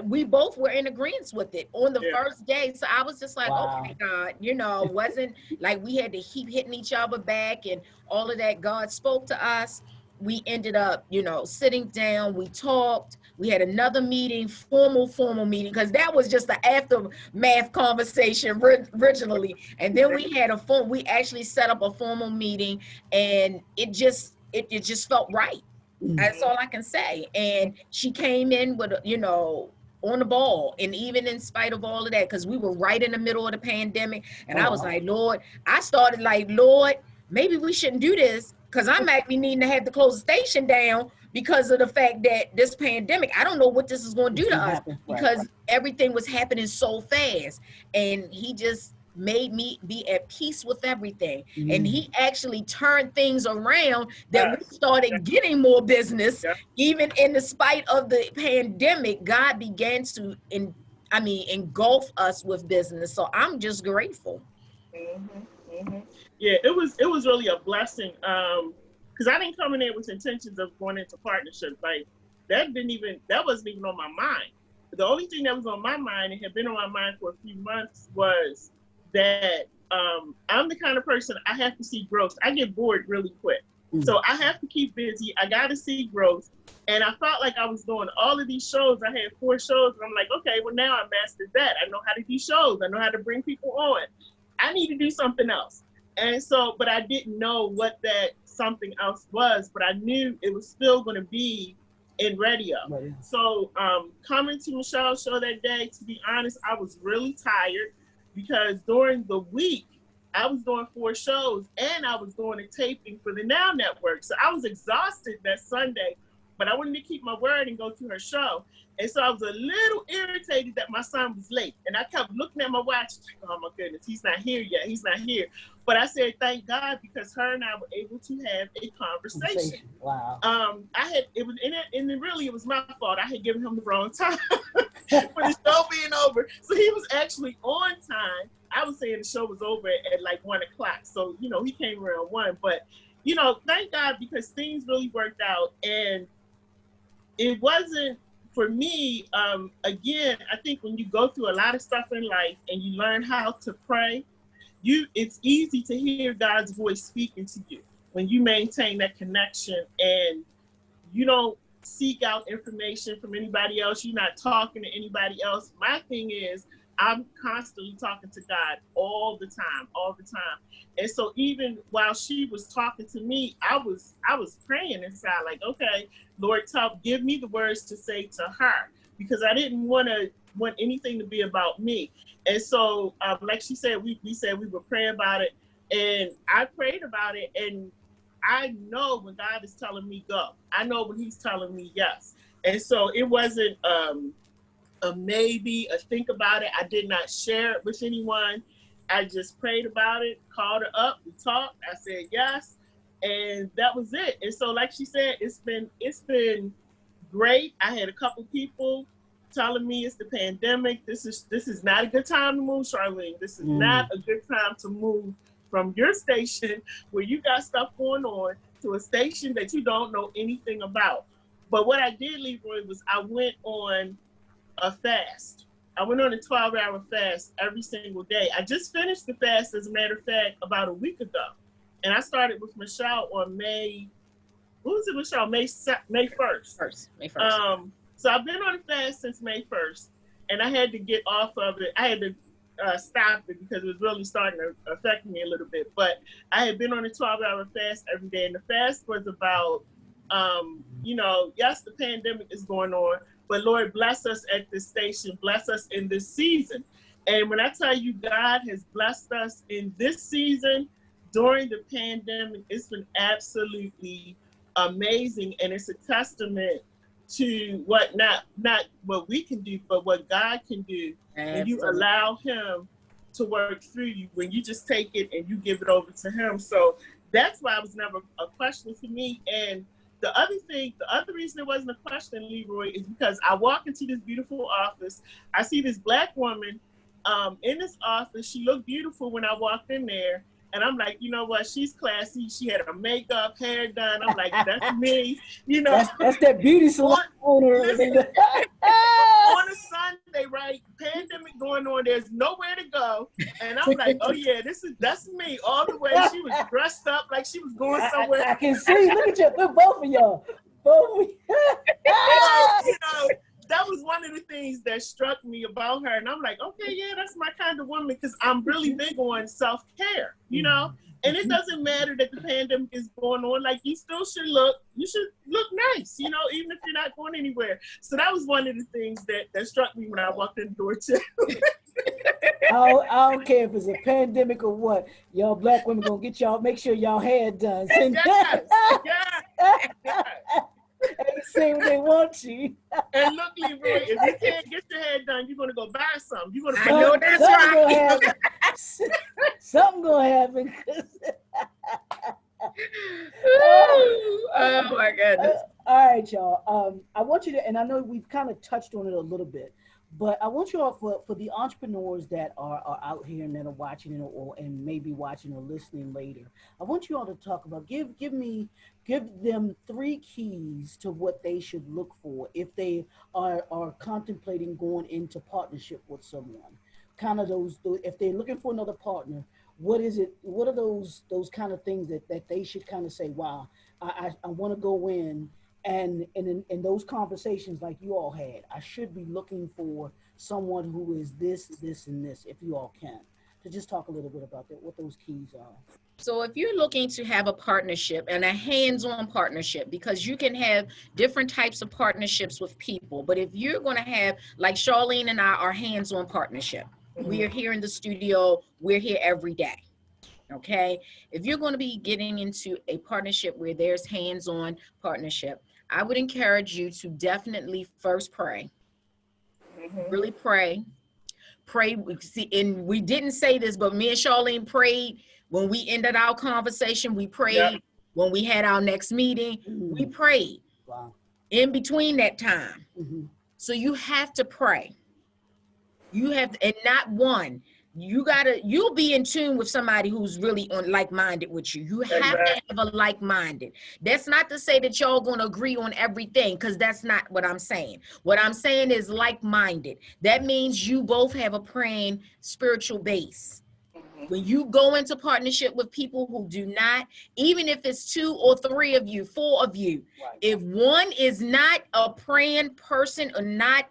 Speaker 2: we both were in agreement with it on the first day. So I was just like,
Speaker 1: Wow.
Speaker 2: okay, God, wasn't like we had to keep hitting each other back and all of that. God spoke to us. We ended up, sitting down, we talked, we had another meeting, formal meeting, because that was just the aftermath conversation originally. And then we actually set up a formal meeting, and it just felt right. That's all I can say. And she came in with, on the ball, and even in spite of all of that, because we were right in the middle of the pandemic, and I was like, Lord, I started like, Lord, maybe we shouldn't do this because I might be needing to have to close the station down because of the fact that this pandemic, I don't know what this is going to do to us because everything was happening so fast. And He just made me be at peace with everything. And He actually turned things around that we started getting more business. Even in the spite of the pandemic, God began to engulf us with business. So I'm just grateful.
Speaker 3: Yeah, it was really a blessing. Because I didn't come in there with intentions of going into partnerships. Like that wasn't even on my mind. The only thing that was on my mind, and had been on my mind for a few months, was that I'm the kind of person, I have to see growth. I get bored really quick. So I have to keep busy. I got to see growth. And I felt like I was doing all of these shows. I had 4 shows. And I'm like, okay, well, now I mastered that. I know how to do shows. I know how to bring people on. I need to do something else. And so, but I didn't know what that something else was, but I knew it was still going to be in radio. Right. So coming to Michelle's show that day, to be honest, I was really tired because during the week, I was doing 4 shows and I was doing a taping for the Now Network. So I was exhausted that Sunday, but I wanted to keep my word and go to her show. And so I was a little irritated that my son was late. And I kept looking at my watch, like, oh my goodness, he's not here yet. He's not here. But I said, thank God, because her and I were able to have a conversation.
Speaker 1: Wow.
Speaker 3: It was my fault. I had given him the wrong time for the show being over. So he was actually on time. I was saying the show was over at like 1 o'clock. So, he came around 1. But, thank God, because things really worked out. And it wasn't, for me, again, I think when you go through a lot of stuff in life and you learn how to pray, it's easy to hear God's voice speaking to you when you maintain that connection and you don't seek out information from anybody else. You're not talking to anybody else. My thing is, I'm constantly talking to God all the time, all the time. And so even while she was talking to me, I was praying inside, like, okay, Lord, give me the words to say to her, because I didn't want anything to be about me. And so, like she said, we said we would pray about it, and I prayed about it, and I know when God is telling me go. I know when He's telling me yes. And so it wasn't a maybe, a think about it. I did not share it with anyone. I just prayed about it, called her up, we talked. I said yes, and that was it. And so, like she said, it's been great. I had a couple people telling me it's the pandemic. This is not a good time to move, Charlene. This is not a good time to move from your station where you got stuff going on to a station that you don't know anything about. But what I did, Leroy, was I went on a fast. I went on a 12-hour fast every single day. I just finished the fast, as a matter of fact, about a week ago. And I started with Michelle on May, what was it, Michelle? May 1st.
Speaker 2: May 1st.
Speaker 3: So I've been on a fast since May 1st, and I had to get off of it. I had to stop it because it was really starting to affect me a little bit. But I had been on a 12-hour fast every day, and the fast was about, yes, the pandemic is going on, but Lord, bless us at this station, bless us in this season. And when I tell you God has blessed us in this season during the pandemic, it's been absolutely amazing. And it's a testament to what not what we can do, but what God can do when you allow Him to work through you, when you just take it and you give it over to Him. So that's why it was never a question for me. And the other reason it wasn't a question, Leroy, is because I walk into this beautiful office. I see this Black woman in this office. She looked beautiful when I walked in there. And I'm like, you know what? She's classy. She had her makeup, hair done. I'm like, that's me.
Speaker 1: That's that beauty salon owner.
Speaker 3: On a Sunday, right? Pandemic going on. There's nowhere to go. And I'm like, oh yeah, that's me all the way. She was dressed up like she was going somewhere.
Speaker 1: I can see. Look at you. Look, both of y'all. Both of
Speaker 3: you. That was one of the things that struck me about her. And I'm like, okay, yeah, that's my kind of woman, because I'm really big on self-care, And it doesn't matter that the pandemic is going on. Like, you still should look nice, even if you're not going anywhere. So that was one of the things that struck me when I walked in the door too.
Speaker 1: I don't care if it's a pandemic or what. Y'all Black women gonna make sure y'all hair done.
Speaker 3: Yes.
Speaker 1: And say what they want you.
Speaker 3: And look, Leroy, if you can't get your hair done, you're gonna go buy something. You're gonna.
Speaker 2: I know that's right.
Speaker 1: Something gonna happen.
Speaker 2: Oh my goodness.
Speaker 1: All right, y'all. I want you to, and I know we've kind of touched on it a little bit, but I want you all, for the entrepreneurs that are out here and that are watching and maybe watching or listening later, I want you all to talk about, give them 3 keys to what they should look for if they are contemplating going into partnership with someone. Kind of those, if they're looking for another partner, what is it? What are those kind of things that they should kind of say, wow, I want to go in. And in those conversations like you all had, I should be looking for someone who is this, and this, if you all can. To just talk a little bit about that, what those keys are.
Speaker 2: So if you're looking to have a partnership and a hands-on partnership, because you can have different types of partnerships with people, but if you're going to have, like Charlene and I, our hands-on partnership, we are here in the studio, we're here every day. Okay. If you're going to be getting into a partnership where there's hands-on partnership, I would encourage you to definitely first pray. Really pray. See, and we didn't say this, but me and Charlene prayed when we ended our conversation. We prayed when we had our next meeting. We prayed in between that time. So you have to pray. You have, and not one. You'll be in tune with somebody who's really on like-minded with you. You have to have a like-minded. That's not to say that y'all gonna agree on everything, because that's not what I'm saying. What I'm saying is like-minded. That means you both have a praying spiritual base. When you go into partnership with people who do not, even if it's 2 or 3 of you, 4 of you, if one is not a praying person or not,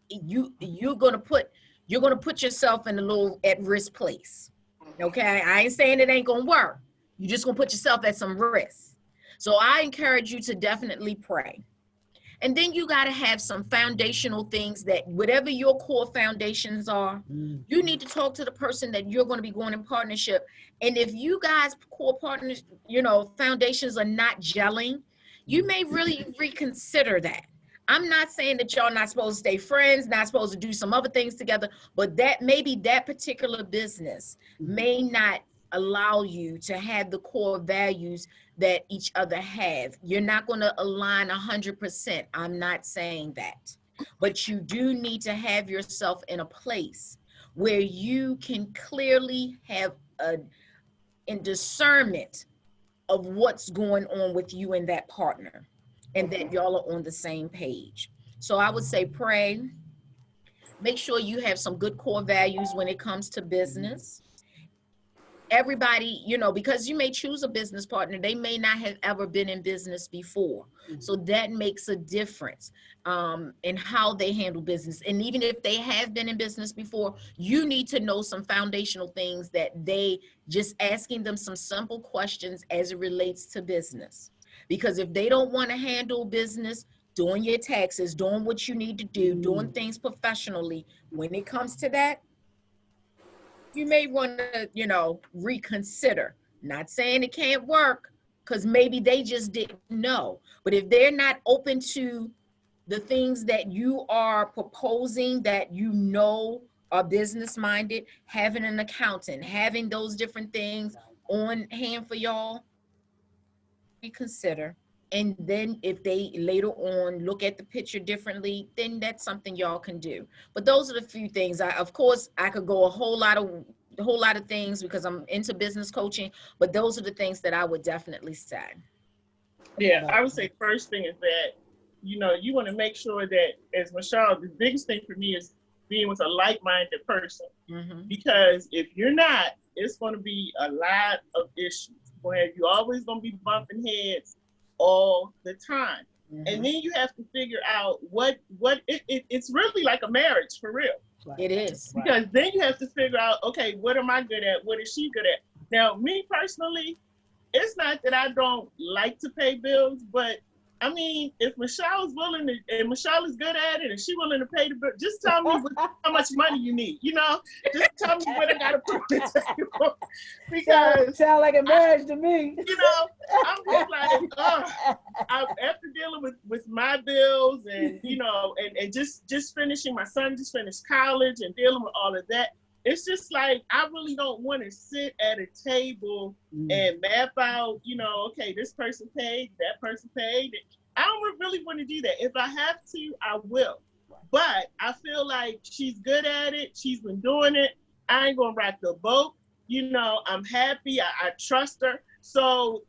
Speaker 2: you're gonna put you're going to put yourself in a little at-risk place. Okay, I ain't saying it ain't going to work. You're just going to put yourself at some risk. So I encourage you to definitely pray. And then you got to have some foundational things that whatever your core foundations are, you need to talk to the person that you're going to be going in partnership. And if you guys core partners, foundations are not gelling, you may really reconsider that. I'm not saying that y'all not supposed to stay friends, not supposed to do some other things together, but that maybe that particular business may not allow you to have the core values that each other have. You're not going to align 100%. I'm not saying that, but you do need to have yourself in a place where you can clearly have a discernment of what's going on with you and that partner, and that y'all are on the same page. So I would say pray, make sure you have some good core values when it comes to business. Everybody, because you may choose a business partner, they may not have ever been in business before. So that makes a difference in how they handle business. And even if they have been in business before, you need to know some foundational things that just asking them some simple questions as it relates to business. Because if they don't want to handle business, doing your taxes, doing what you need to do, doing things professionally, when it comes to that, you may want to, reconsider. Not saying it can't work, because maybe they just didn't know. But if they're not open to the things that you are proposing, that are business minded, having an accountant, having those different things on hand for y'all, reconsider. And then if they later on look at the picture differently, then that's something y'all can do. But those are the few things. Of course, I could go a whole lot of things because I'm into business coaching, but those are the things that I would definitely say.
Speaker 3: Yeah, I would say first thing is that, you want to make sure that, as Michelle, the biggest thing for me is being with a like-minded person. Because if you're not, it's going to be a lot of issues where you're always going to be bumping heads all the time. And then you have to figure out it's really like a marriage for real.
Speaker 2: It is.
Speaker 3: Because then you have to figure out, okay, what am I good at? What is she good at? Now, me personally, it's not that I don't like to pay bills, but I mean, if Michelle is willing to, and Michelle is good at it, and she's willing to pay the bill, just tell me how much money you need. Just tell me what I got to put on the table. Because
Speaker 1: sound like a marriage to me.
Speaker 3: I'm just like, after dealing with my bills and and just finishing, my son just finished college and dealing with all of that. It's just like, I really don't want to sit at a table and map out, okay, this person paid, that person paid. I don't really want to do that. If I have to, I will. But I feel like she's good at it. She's been doing it. I ain't going to rock the boat. I'm happy. I trust her. So,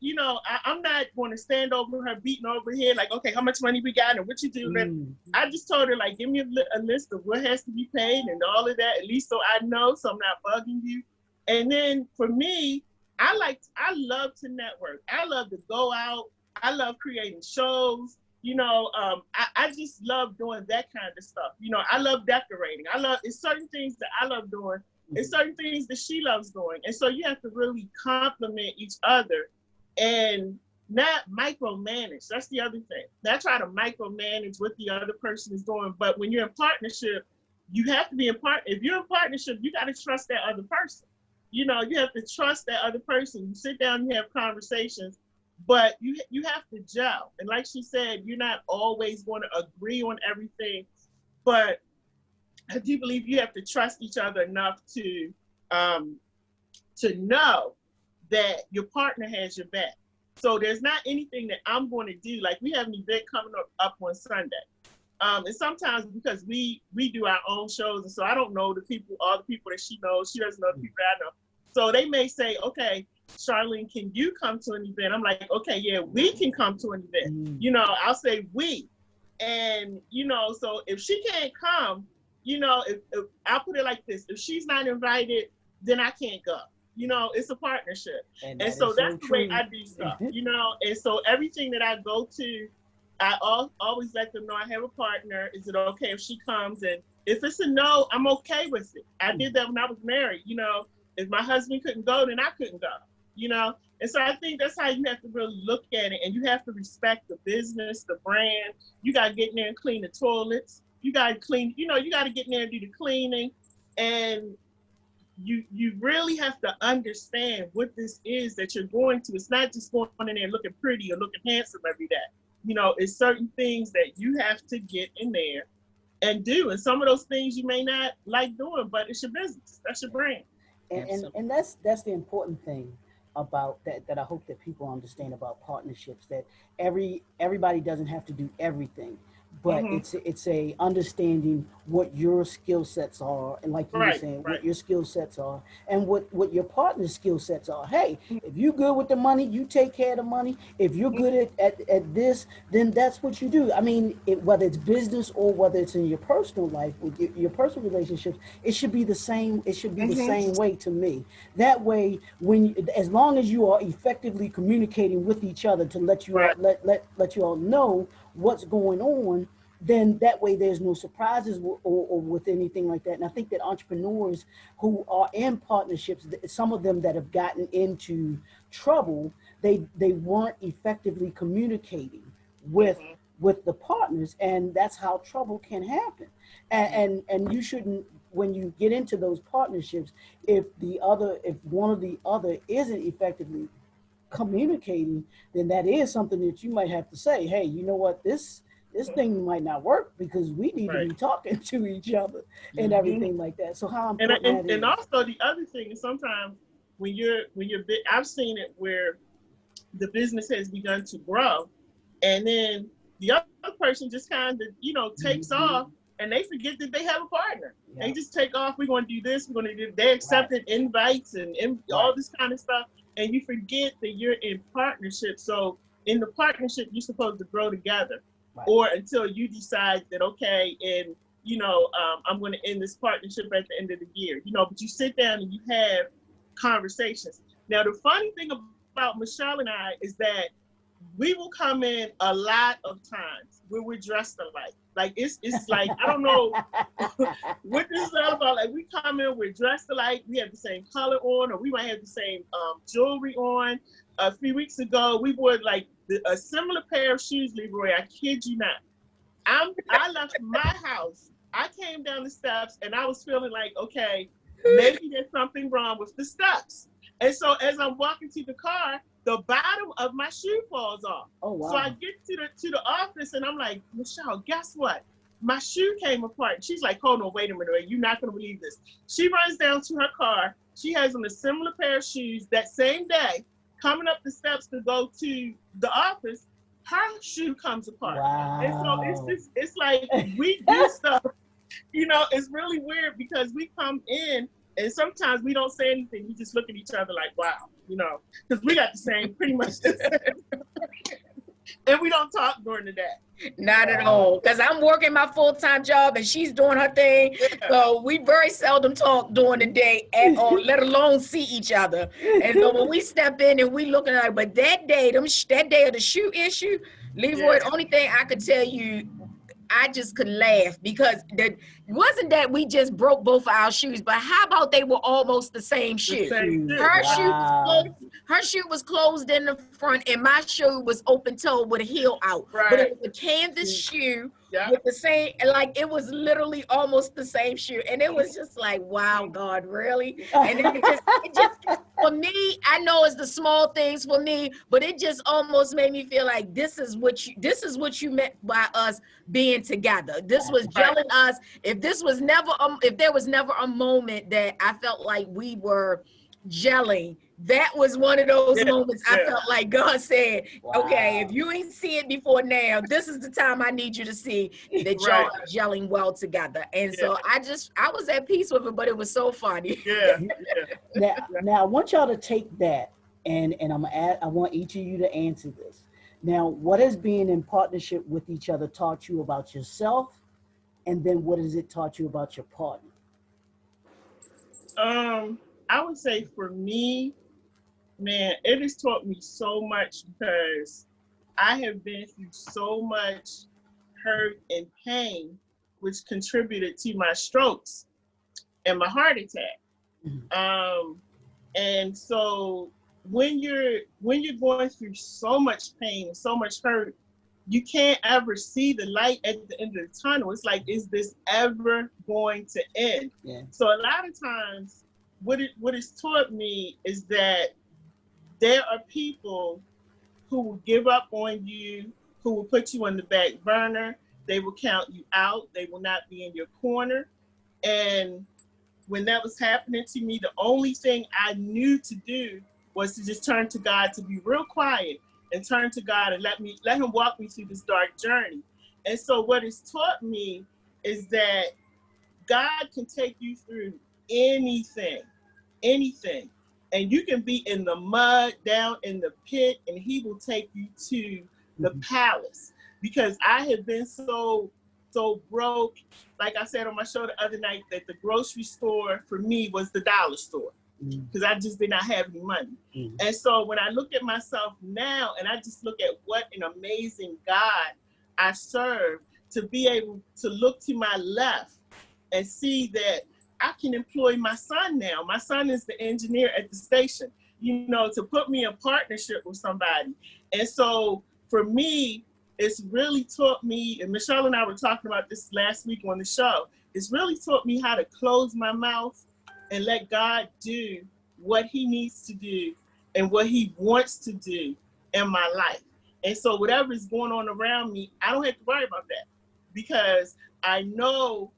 Speaker 3: I'm not going to stand over her, beating over her head like, okay, how much money we got and what you do. I just told her, like, give me a list of what has to be paid and all of that, at least so I know, so I'm not bugging you. And then for me, I love to network. I love to go out. I love creating shows. I just love doing that kind of stuff. I love decorating. It's certain things that I love doing. It's certain things that she loves doing. And so you have to really compliment each other and not micromanage. That's the other thing. Not try to micromanage what the other person is doing. But when you're in partnership, you have to be if you're in partnership, you got to trust that other person. You have to trust that other person. You sit down, you have conversations, but you have to gel. And like she said, you're not always going to agree on everything, but I do believe you have to trust each other enough to know that your partner has your back. So there's not anything that I'm going to do. Like, we have an event coming up on Sunday. And sometimes because we do our own shows, and so I don't know all the people that she knows. She doesn't know the people that I know. So they may say, okay, Charlene, can you come to an event? I'm like, okay, yeah, we can come to an event. I'll say we. And, so if she can't come, if I'll put it like this, if she's not invited, then I can't go. It's a partnership. And so that's the way I do stuff, and so everything that I go to, always let them know I have a partner. Is it okay if she comes? And if it's a no, I'm okay with it. I did that when I was married. You know, if my husband couldn't go, then I couldn't go. You know, and so I think that's how you have to really look at it, and you have to respect the business, the brand. You got to get in there and clean the toilets. You got to clean. You know, you got to get in there and do the cleaning, and you really have to understand what this is that you're going to. It's not just going in there looking pretty or looking handsome every day. You know, it's certain things that you have to get in there and do. And some of those things you may not like doing, but it's your business. That's your brand.
Speaker 1: And that's the important thing about that I hope that people understand about partnerships, that everybody doesn't have to do everything, but
Speaker 3: Mm-hmm.
Speaker 1: it's a understanding what your skill sets are, and like you were
Speaker 3: Right,
Speaker 1: saying,
Speaker 3: right.
Speaker 1: what your skill sets are and what your partner's skill sets are. Hey, if you're good with the money, you take care of the money. If you're good at this, then that's what you do. I mean, whether it's business or whether it's in your personal life with your personal relationships, it should be the same. It should be the
Speaker 3: Mm-hmm.
Speaker 1: same way to me. That way, as long as you are effectively communicating with each other to let you all
Speaker 3: Right.
Speaker 1: let you all know what's going on, then that way there's no surprises or with anything like that. And I think that entrepreneurs who are in partnerships, some of them that have gotten into trouble, they weren't effectively communicating with
Speaker 3: Mm-hmm.
Speaker 1: with the partners, and that's how trouble can happen. And you shouldn't, when you get into those partnerships, if one of the other isn't effectively communicating, then that is something that you might have to say, hey, you know what, this thing might not work because we need to
Speaker 3: Right.
Speaker 1: be talking to each other and
Speaker 2: Mhm.
Speaker 3: Mm-hmm.
Speaker 1: everything like that. So how
Speaker 3: And,
Speaker 1: important
Speaker 3: and
Speaker 1: that
Speaker 3: and
Speaker 1: is.
Speaker 3: also the other thing is sometimes when you're big, I've seen it where the business has begun to grow, and then the other person just kind of takes off, and they forget that they have a partner. They
Speaker 1: Yeah.
Speaker 3: just take off. We're going to do this. We're going to do. They
Speaker 1: Right.
Speaker 3: accepted invites and all
Speaker 1: Right.
Speaker 3: this kind of stuff, and you forget that you're in partnership. So in the partnership, you're supposed to grow together,
Speaker 1: Right.
Speaker 3: or until you decide that okay, and I'm going to end this partnership at the end of the year. But you sit down and you have conversations. Now the funny thing about Michelle and I is that we will come in a lot of times where we're dressed alike. Like it's like I don't know what this is all about. Like we come in, we're dressed alike, we have the same color on, or we might have the same jewelry on. A few weeks ago, we wore like a similar pair of shoes, Leroy. I kid you not. I left my house. I came down the steps and I was feeling like, okay, maybe there's something wrong with the steps. And so as I'm walking to the car, the bottom of my shoe falls off.
Speaker 1: Oh
Speaker 3: So I
Speaker 1: wow.
Speaker 3: get to the office and I'm like, Michelle, guess what? My shoe came apart. She's like, hold on, wait a minute, you're not gonna believe this. She runs down to her car. She has on a similar pair of shoes that same day, coming up the steps to go to the office, her shoe comes apart. And so
Speaker 1: Wow.
Speaker 3: it's like we do stuff, it's really weird because we come in and sometimes we don't say anything. We just look at each other like, wow, because we got the same, pretty much the same. And we don't talk during the day.
Speaker 2: Not at
Speaker 1: Wow.
Speaker 2: all, because I'm working my full-time job and she's doing her thing.
Speaker 3: Yeah.
Speaker 2: So we very seldom talk during the day at all, let alone see each other. And so when we step in and we looking at, but that day, that day of the shoe issue, Leroy,
Speaker 3: Yeah.
Speaker 2: the only thing I could tell you, I just could laugh because the wasn't that we just broke both of our shoes, but how about they were almost the same
Speaker 3: The
Speaker 2: shoe?
Speaker 3: same
Speaker 1: Shoes.
Speaker 3: shoe.
Speaker 2: Her
Speaker 3: Right.
Speaker 2: shoe was
Speaker 1: Wow.
Speaker 2: closed. Her shoe was closed in the front, and my shoe was open toe with a heel out. But
Speaker 3: Right.
Speaker 2: it was a canvas shoe
Speaker 3: Yeah.
Speaker 2: with the same, like it was literally almost the same shoe, and it was just like, wow, God, really? And it just for me, I know it's the small things for me, but it just almost made me feel like this is what you meant by us being together. This was
Speaker 3: Right.
Speaker 2: gelling us. If there was never a moment that I felt like we were gelling, that was one of those
Speaker 3: Yeah.
Speaker 2: moments I
Speaker 3: Yeah.
Speaker 2: felt like God said, okay, if
Speaker 1: Wow.
Speaker 2: you ain't see it before now, this is the time I need you to see that y'all
Speaker 3: Right.
Speaker 2: are gelling well together. And
Speaker 3: Yeah.
Speaker 2: so I was at peace with it, but it was so funny.
Speaker 3: Yeah. Yeah.
Speaker 1: Now I want y'all to take that, and I want each of you to answer this. Now, what has being in partnership with each other taught you about yourself, and then what has it taught you about your partner?
Speaker 3: I would say for me, man, it has taught me so much because I have been through so much hurt and pain, which contributed to my strokes and my heart attack. And so when you're going through so much pain and so much hurt, you can't ever see the light at the end of the tunnel. It's like, is this ever going to end?
Speaker 1: Yeah.
Speaker 3: So a lot of times, what it's taught me is that there are people who will give up on you, who will put you on the back burner. They will count you out. They will not be in your corner. And when that was happening to me, the only thing I knew to do was to just turn to God, to be real quiet and turn to God and let him walk me through this dark journey. And so what it's taught me is that God can take you through anything. And you can be in the mud, down in the pit, and he will take you to the palace. Because I have been so broke. Like I said on my show the other night, that the grocery store for me was the dollar store, because I just did not have any money. And so when I look at myself now, and I just look at what an amazing God I serve, to be able to look to my left and see that I can employ my son now. My son is the engineer at the station, to put me in partnership with somebody. And so for me, it's really taught me, and Michelle and I were talking about this last week on the show, it's really taught me how to close my mouth and let God do what he needs to do and what he wants to do in my life. And so whatever is going on around me, I don't have to worry about that, because I know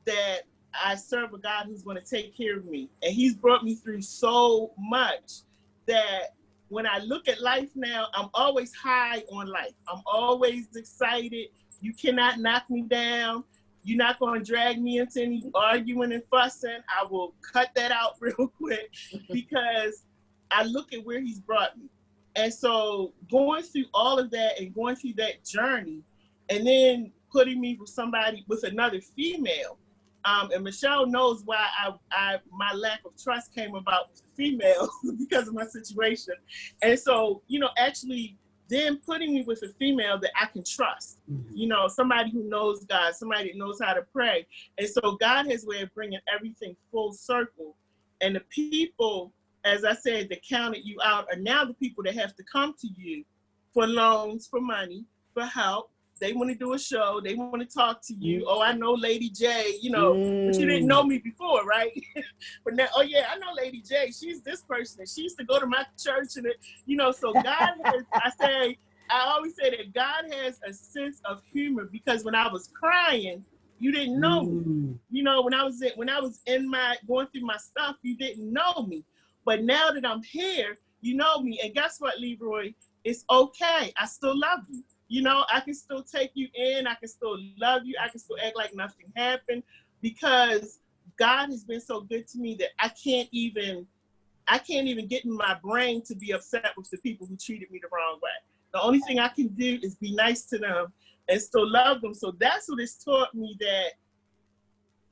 Speaker 3: that I serve a God who's going to take care of me. And he's brought me through so much that when I look at life now, I'm always high on life. I'm always excited. You cannot knock me down. You're not going to drag me into any arguing and fussing. I will cut that out real quick, because I look at where he's brought me. And so going through all of that and going through that journey, and then putting me with another female, and Michelle knows why my lack of trust came about with the females because of my situation. And so, actually then putting me with a female that I can trust, somebody who knows God, somebody that knows how to pray. And so God has a way of bringing everything full circle. And the people, as I said, that counted you out are now the people that have to come to you for loans, for money, for help. They want to do a show. They want to talk to you. Oh, I know Lady J, but you didn't know me before, right? But now, oh yeah, I know Lady J. She's this person. And she used to go to my church, and so God has, I always say that God has a sense of humor, because when I was crying, you didn't know me. When I was going through my stuff, you didn't know me. But now that I'm here, you know me. And guess what, Leroy? It's okay. I still love you. I can still take you in. I can still love you. I can still act like nothing happened, because God has been so good to me that I can't even get in my brain to be upset with the people who treated me the wrong way. The only thing I can do is be nice to them and still love them. So that's what it's taught me, that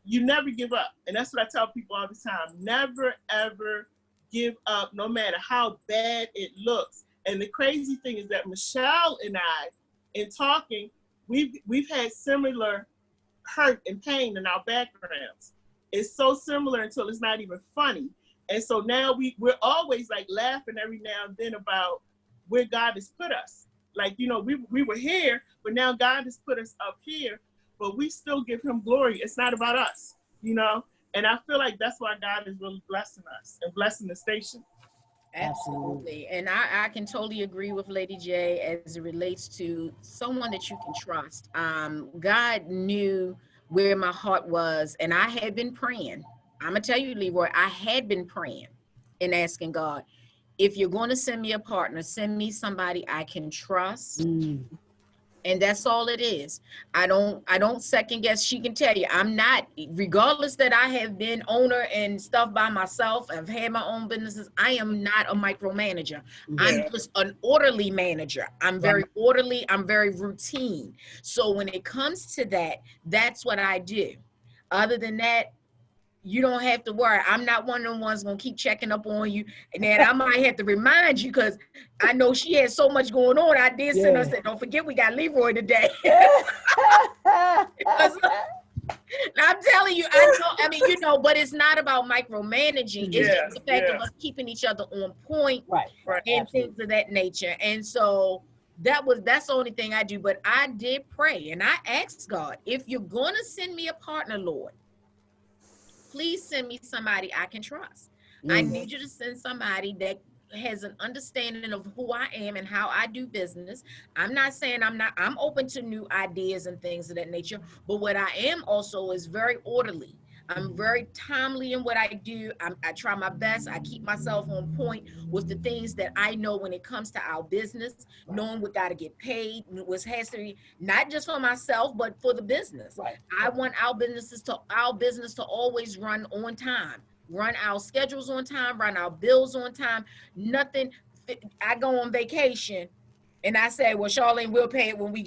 Speaker 3: you never give up. And that's what I tell people all the time. Never, ever give up, no matter how bad it looks. And the crazy thing is that Michelle and I, in talking, we've had similar hurt and pain in our backgrounds. It's so similar until it's not even funny. And so now we're always like laughing every now and then about where God has put us. Like, we were here, but now God has put us up here, but we still give him glory. It's not about us, And I feel like that's why God is really blessing us and blessing the station.
Speaker 2: Absolutely. And I can totally agree with Lady J as it relates to someone that you can trust. God knew where my heart was, and I had been praying. I'm going to tell you, Leroy, I had been praying and asking God, if you're going to send me a partner, send me somebody I can trust. And that's all it is. I don't second guess. She can tell you, I'm not, regardless that I have been owner and stuff by myself, I've had my own businesses, I am not a micromanager. I'm just an orderly manager. I'm very orderly. I'm very routine. So when it comes to that, that's what I do. Other than that, you don't have to worry. I'm not one of them ones gonna keep checking up on you. And then I might have to remind you because I know she has so much going on. I did send her, said, don't forget we got Leroy today. Because, I'm telling you, I know, I mean, you know, but it's not about micromanaging. It's just the fact of us keeping each other on point,
Speaker 1: right,
Speaker 2: and things of that nature. And so that's the only thing I do. But I did pray and I asked God, if you're gonna send me a partner, Lord, please send me somebody I can trust. I need you to send somebody that has an understanding of who I am and how I do business. I'm not saying I'm open to new ideas and things of that nature, but what I am also is very orderly. I'm very timely in what I do. I try my best. I keep myself on point with the things that I know when it comes to our business, knowing what got to get paid, what has to be, not just for myself, but for the business. I want our business to always run on time, run our schedules on time, run our bills on time. Nothing. I go on vacation and I say, well, Charlene, we'll pay it when we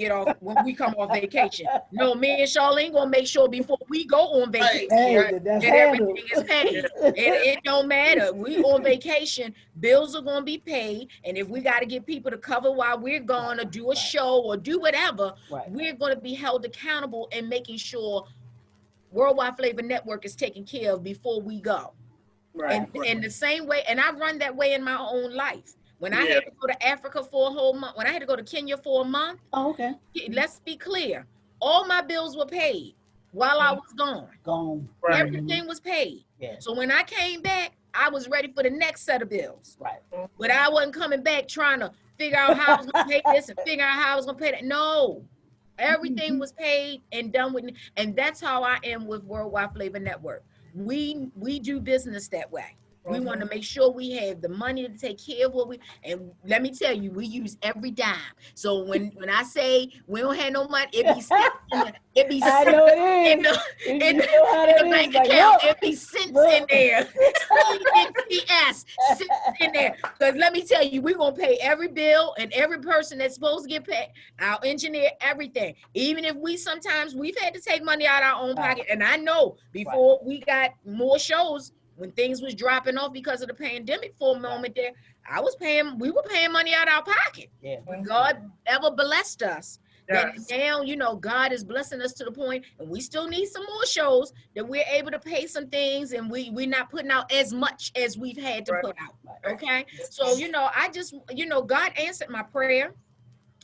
Speaker 2: come off vacation. No, me and Charlene gonna make sure before we go on vacation that everything is paid. It don't matter. We on vacation, bills are gonna be paid. And if we got to get people to cover while we're gone or do a show or do whatever, we're gonna be held accountable and making sure World Wide Flava Network is taken care of before we go. And in the same way, and I run that way in my own life. When I had to go to Africa for a whole month, when I had to go to Kenya for a month, let's be clear, all my bills were paid while I was gone. Everything was paid. So when I came back, I was ready for the next set of bills. But I wasn't coming back trying to figure out how I was gonna pay this and figure out how I was gonna pay that. No. Everything was paid and done with, and that's how I am with World Wide Flava Network. We do business that way. We want to make sure we have the money to take care of what we, and let me tell you, we use every dime. So when I say we don't have no money, it be cents in the bank account. It be cents in there. CNTS, cents in there. Because let me tell you, we're gonna pay every bill and every person that's supposed to get paid, our engineer, everything. Even if sometimes we've had to take money out of our own pocket. And I know before we got more shows, when things was dropping off because of the pandemic for a moment there, we were paying money out of our pocket. God ever blessed us. That now, you know, God is blessing us to the point, and we still need some more shows that we're able to pay some things, and we're not putting out as much as we've had to put out. Okay. So, you know, I just, you know, God answered my prayer.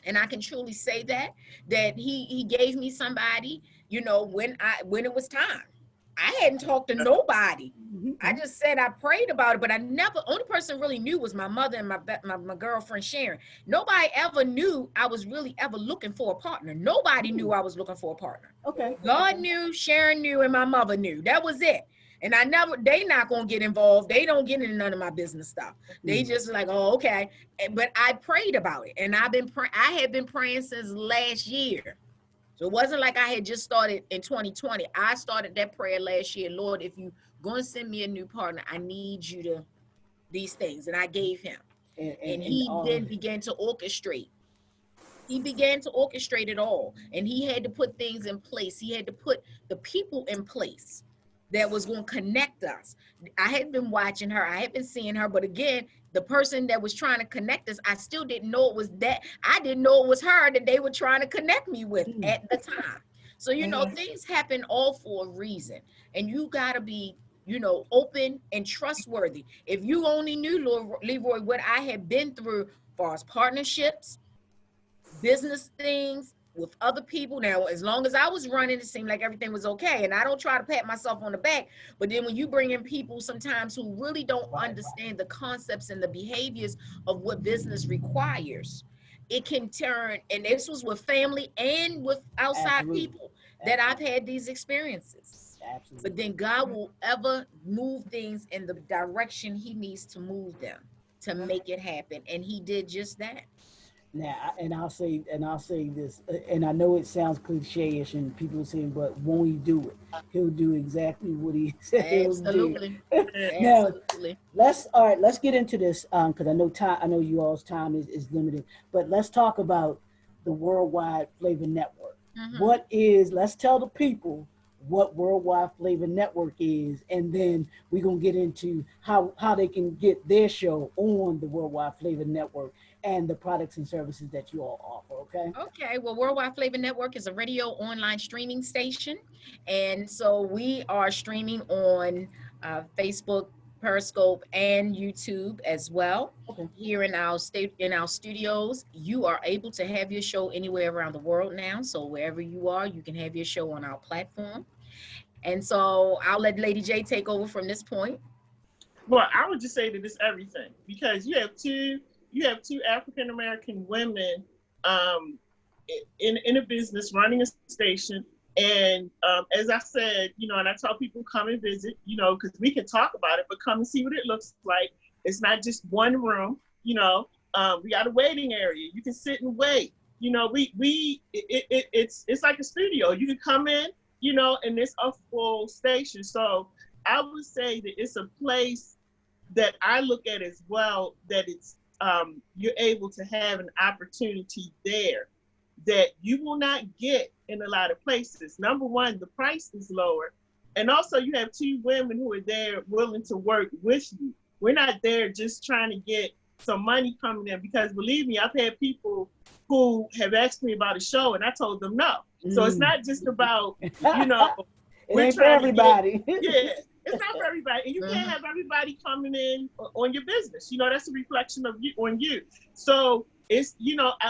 Speaker 2: And I can truly say that he gave me somebody, you know, when it was time. I hadn't talked to nobody. I just said I prayed about it, but only person really knew was my mother and my girlfriend Sharon. Nobody ever knew I was really ever looking for a partner. Nobody knew I was looking for a partner. God knew, Sharon knew, and my mother knew. That was it. And they not gonna get involved. They don't get into none of my business stuff. They just like, oh, okay. But I prayed about it, and I had been praying since last year. So it wasn't like I had just started in 2020. I started that prayer last year. Lord, if you're going to send me a new partner, I need you to, these things. And I gave him. And he then began to orchestrate. He began to orchestrate it all. And he had to put things in place. He had to put the people in place that was going to connect us. I had been watching her. I had been seeing her. But again, the person that was trying to connect us, I still didn't know it was that. I didn't know it was her that they were trying to connect me with at the time. So, you know, things happen all for a reason. And you got to be, you know, open and trustworthy. If you only knew, Leroy, what I had been through as far as partnerships, business things, with other people. Now, as long as I was running, it seemed like everything was okay. And I don't try to pat myself on the back, but then when you bring in people sometimes who really don't understand the concepts and the behaviors of what business requires, it can turn, and this was with family and with outside people that I've had these experiences. But then God will ever move things in the direction he needs to move them to make it happen. And he did just that.
Speaker 1: Now, and I'll say this, and I know it sounds cliche-ish, and people are saying, but won't he do it? He'll do exactly what he said he'll do. Now, let's get into this, because I know you all's time is limited, but let's talk about the World Wide Flava Network. Let's tell the people, what World Wide Flava Network is, and then we're gonna get into how they can get their show on the World Wide Flava Network and the products and services that you all offer. Okay.
Speaker 2: Okay, well, World Wide Flava Network is a radio online streaming station. And so we are streaming on Facebook, Periscope, and YouTube as well.
Speaker 1: Okay.
Speaker 2: Here in our state, in our studios, you are able to have your show anywhere around the world now. So wherever you are, you can have your show on our platform. And so I'll let Lady J take over from this point.
Speaker 3: Well, I would just say that it's everything because you have two African American women um, in a business running a station. And as I said, and I tell people come and visit, because we can talk about it, but come and see what it looks like. It's not just one room, we got a waiting area. You can sit and wait. It's like a studio. You can come in, and it's a full station. So I would say that it's a place that I look at as well, that it's you're able to have an opportunity there that you will not get in a lot of places. Number one, the price is lower. And also you have two women who are there willing to work with you. We're not there just trying to get some money coming in, because believe me, I've had people who have asked me about a show and I told them no. So it's not just about,
Speaker 1: It
Speaker 3: we're
Speaker 1: ain't for
Speaker 3: trying to
Speaker 1: everybody.
Speaker 3: yeah, it's not for everybody. And you can't have everybody coming in on your business. That's a reflection of you on you. So it's,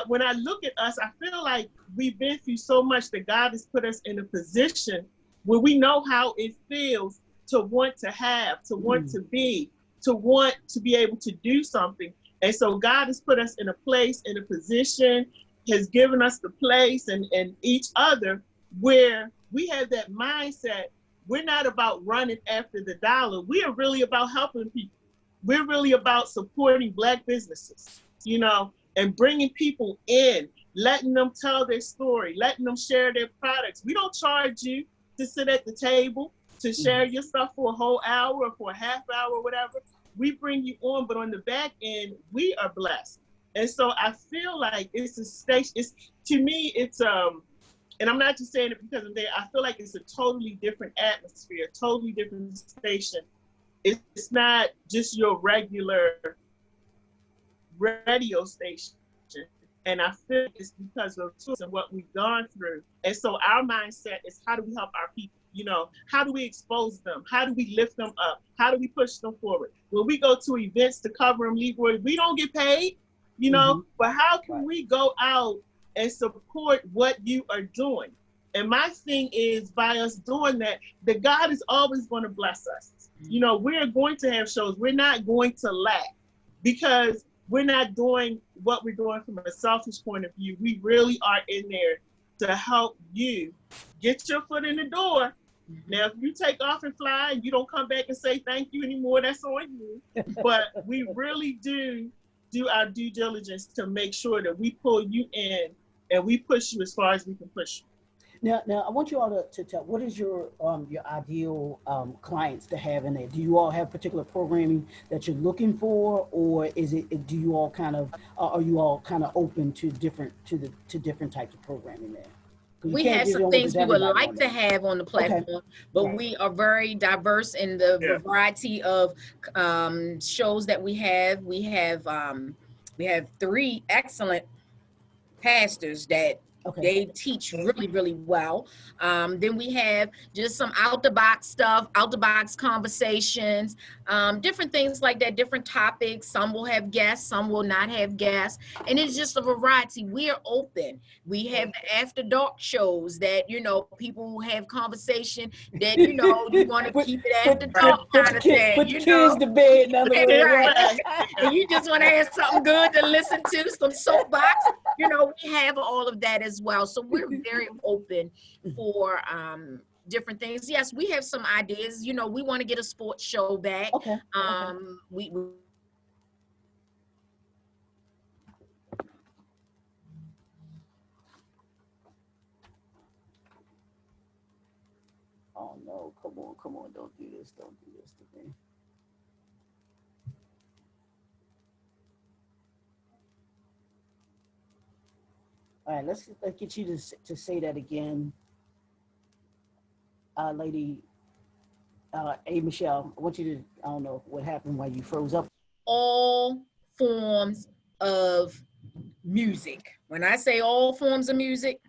Speaker 3: when I look at us, I feel like we've been through so much that God has put us in a position where we know how it feels to want to have, to want to be, to want to be able to do something. And so God has put us in a place, in a position, has given us the place and each other where we have that mindset. We're not about running after the dollar. We are really about helping people. We're really about supporting Black businesses, and bringing people in, letting them tell their story, letting them share their products. We don't charge you to sit at the table, to share your stuff for a whole hour or for a half hour or whatever. We bring you on, but on the back end, we are blessed. And so I feel like it's a station. To me, and I'm not just saying it because I'm there. I feel like it's a totally different atmosphere, a totally different station. It's not just your regular radio station. And I feel it's because of tools and what we've gone through. And so our mindset is, how do we help our people? How do we expose them? How do we lift them up? How do we push them forward? When we go to events to cover them, Leroy, we don't get paid, but how can we go out and support what you are doing? And my thing is, by us doing that, God is always going to bless us. We're going to have shows. We're not going to lack because we're not doing what we're doing from a selfish point of view. We really are in there to help you get your foot in the door. Now, if you take off and fly and you don't come back and say thank you anymore, that's on you. But we really do our due diligence to make sure that we pull you in and we push you as far as we can push you.
Speaker 1: Now, I want you all to tell, what is your ideal clients to have in there? Do you all have particular programming that you're looking for, or do you all are you all kind of open to different types of programming there?
Speaker 2: We have some things we would like to have on the platform, but we are very diverse in the variety of shows that we have. We have 3 excellent pastors that they teach really, really well. Then we have just some out the box stuff, out the box conversations, different things like that, different topics. Some will have guests, some will not have guests. And it's just a variety. We are open. We have the after dark shows that, people have conversation that, you want to keep it after dark kind of thing.
Speaker 1: Put the kids to bed, in other words.
Speaker 2: Right. And you just want to have something good to listen to, some soapbox. We have all of that as well. So we're very open for different things. Yes, we have some ideas. We want to get a sports show back. We
Speaker 1: Oh no, come on, don't do this to me. All right, let's get you to say that again. Lady AMichele, I want you to, I don't know what happened while you froze up.
Speaker 2: All forms of music. When I say all forms of music,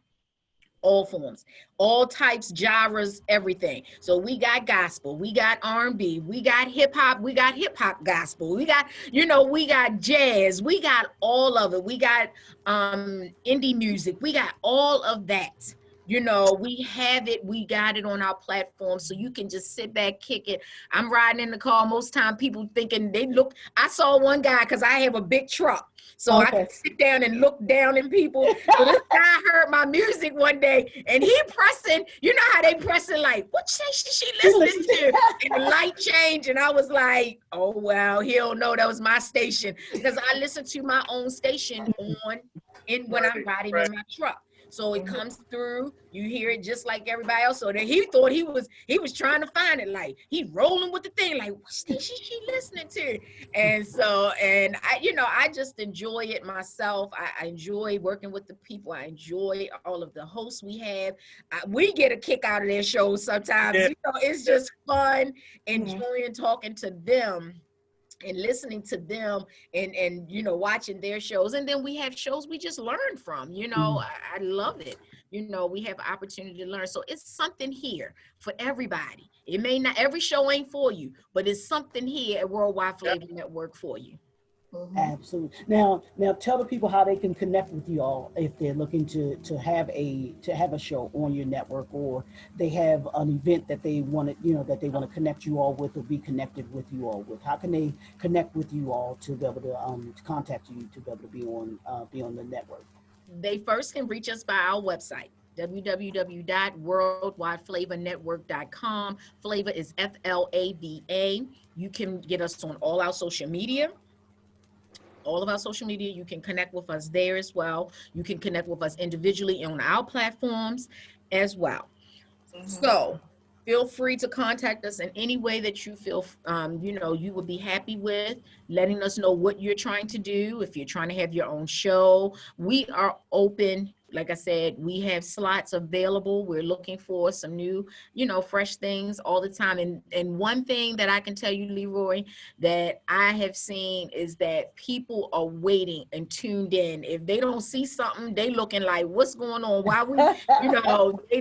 Speaker 2: all forms, all types, genres, everything. So we got gospel, we got R&B, we got hip hop, we got hip hop gospel, we got, we got jazz, we got all of it. We got indie music, we got all of that. We have it, we got it on our platform, so you can just sit back, kick it. I'm riding in the car most time, people thinking I saw one guy, because I have a big truck, so I
Speaker 1: Okay.
Speaker 2: can sit down and look down in people. So this guy heard my music one day, and he pressing, how they pressing, like, what station she listening to? And the light changed, and I was like, oh, well, he don't know that was my station, because I listen to my own station when I'm riding in my truck. So it comes through, you hear it just like everybody else. So then he thought he was trying to find it, like he rolling with the thing, like what station she listening to? And so, and I just enjoy it myself. I enjoy working with the people. I enjoy all of the hosts we have. We get a kick out of their shows sometimes.
Speaker 3: Yeah.
Speaker 2: It's just fun, enjoying talking to them and listening to them, and watching their shows. And then we have shows we just learn from. I love it. We have opportunity to learn, so it's something here for everybody. It may not, every show ain't for you, but it's something here at World Wide Flava Network for you.
Speaker 1: Absolutely. Now tell the people how they can connect with you all if they're looking to have a show on your network, or they have an event that they want to connect you all with, or be connected with you all with. How can they connect with you all to be able to contact you, to be able to be on the network?
Speaker 2: They first can reach us by our website, www.worldwideflavanetwork.com. Flava is FLAVA. You can get us on all our social media. All of our social media, you can connect with us there as well. You can connect with us individually on our platforms as well. So feel free to contact us in any way that you feel, you would be happy with, letting us know what you're trying to do. If you're trying to have your own show, we are open. Like I said, we have slots available. We're looking for some new, fresh things all the time. And one thing that I can tell you, Leroy, that I have seen is that people are waiting and tuned in. If they don't see something, they looking like, what's going on? Why we, they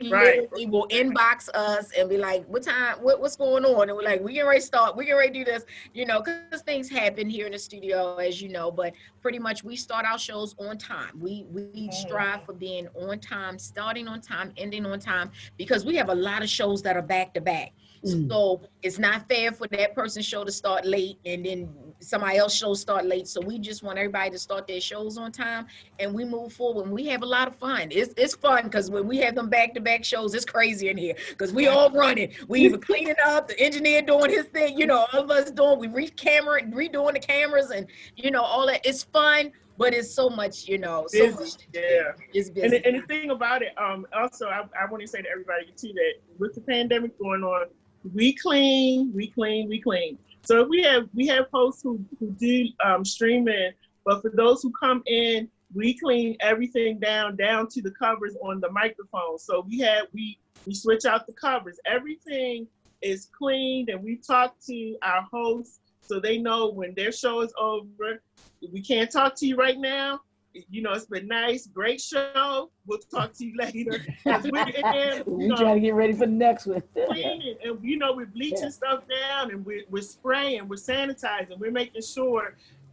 Speaker 2: literally will inbox us and be like, what time, what's going on? And we're like, we get ready to start, we get ready to do this, because things happen here in the studio, as you know, but pretty much we start our shows on time. We strive for being on time, starting on time, ending on time, because we have a lot of shows that are back to back. So it's not fair for that person's show to start late and then somebody else's show start late. So we just want everybody to start their shows on time, and we move forward. And we have a lot of fun. It's fun because when we have them back-to-back shows, it's crazy in here because we all running. We even cleaning up, the engineer doing his thing, all of us doing, we redoing the cameras and, all that. It's fun, but it's so much, so much to do. It's busy.
Speaker 3: And the thing about it, also, I want to say to everybody too that with the pandemic going on, we clean. So we have hosts who do streaming, but for those who come in, we clean everything down to the covers on the microphone. So we switch out the covers. Everything is cleaned, and we talk to our hosts so they know when their show is over. We can't talk to you right now. It's been nice, great show. We'll talk to you later.
Speaker 1: We trying to get ready for the next one.
Speaker 3: Cleaning, and we're bleaching stuff down, and we're spraying, we're sanitizing, we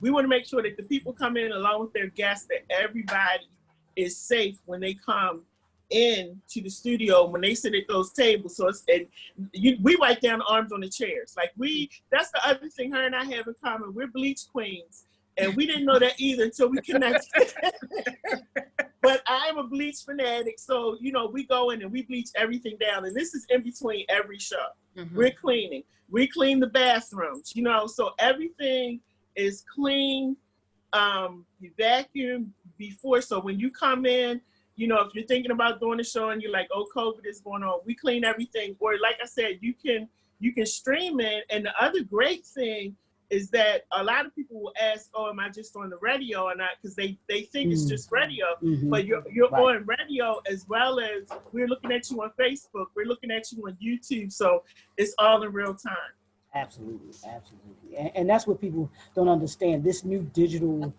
Speaker 3: want to make sure that the people come in along with their guests, that everybody is safe when they come in to the studio, when they sit at those tables. So we wipe down the arms on the chairs. That's the other thing her and I have in common. We're bleach queens. And we didn't know that either until we connected. But I'm a bleach fanatic. So, we go in and we bleach everything down. And this is in between every show. We're cleaning. We clean the bathrooms, so everything is clean. You vacuum before. So when you come in, if you're thinking about doing a show and you're like, oh, COVID is going on, we clean everything. Or like I said, you can stream it. And the other great thing is that a lot of people will ask, "Oh, am I just on the radio or not?" Because they think it's just radio, but you're
Speaker 1: Right.
Speaker 3: on radio as well as we're looking at you on Facebook, we're looking at you on YouTube, so it's all in real time.
Speaker 1: Absolutely, absolutely, and that's what people don't understand. This new digital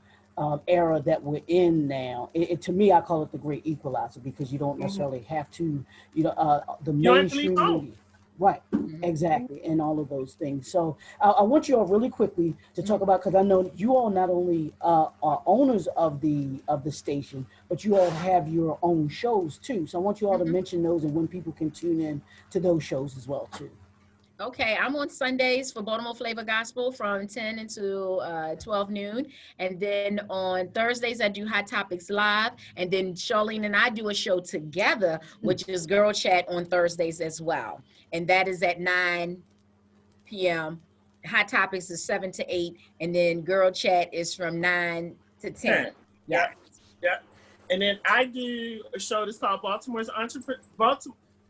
Speaker 1: era that we're in now, to me, I call it the great equalizer, because you don't necessarily have to, the
Speaker 3: You don't have to leave
Speaker 1: mainstream
Speaker 3: home.
Speaker 1: media, right?
Speaker 2: Mhm.
Speaker 1: Exactly, and all of those things. So I want you all really quickly to talk about, because I know you all not only are owners of the station, but you all have your own shows too. So I want you all to mention those and when people can tune in to those shows as well too.
Speaker 2: Okay, I'm on Sundays for Baltimore Flavor Gospel from 10 until 12 noon. And then on Thursdays, I do Hot Topics Live. And then Charlene and I do a show together, which is Girl Chat on Thursdays as well. And that is at 9 p.m. Hot Topics is 7 to 8. And then Girl Chat is from 9 to 10.
Speaker 3: 10.
Speaker 2: Yeah.
Speaker 3: Yeah. And then I do a show that's called Baltimore.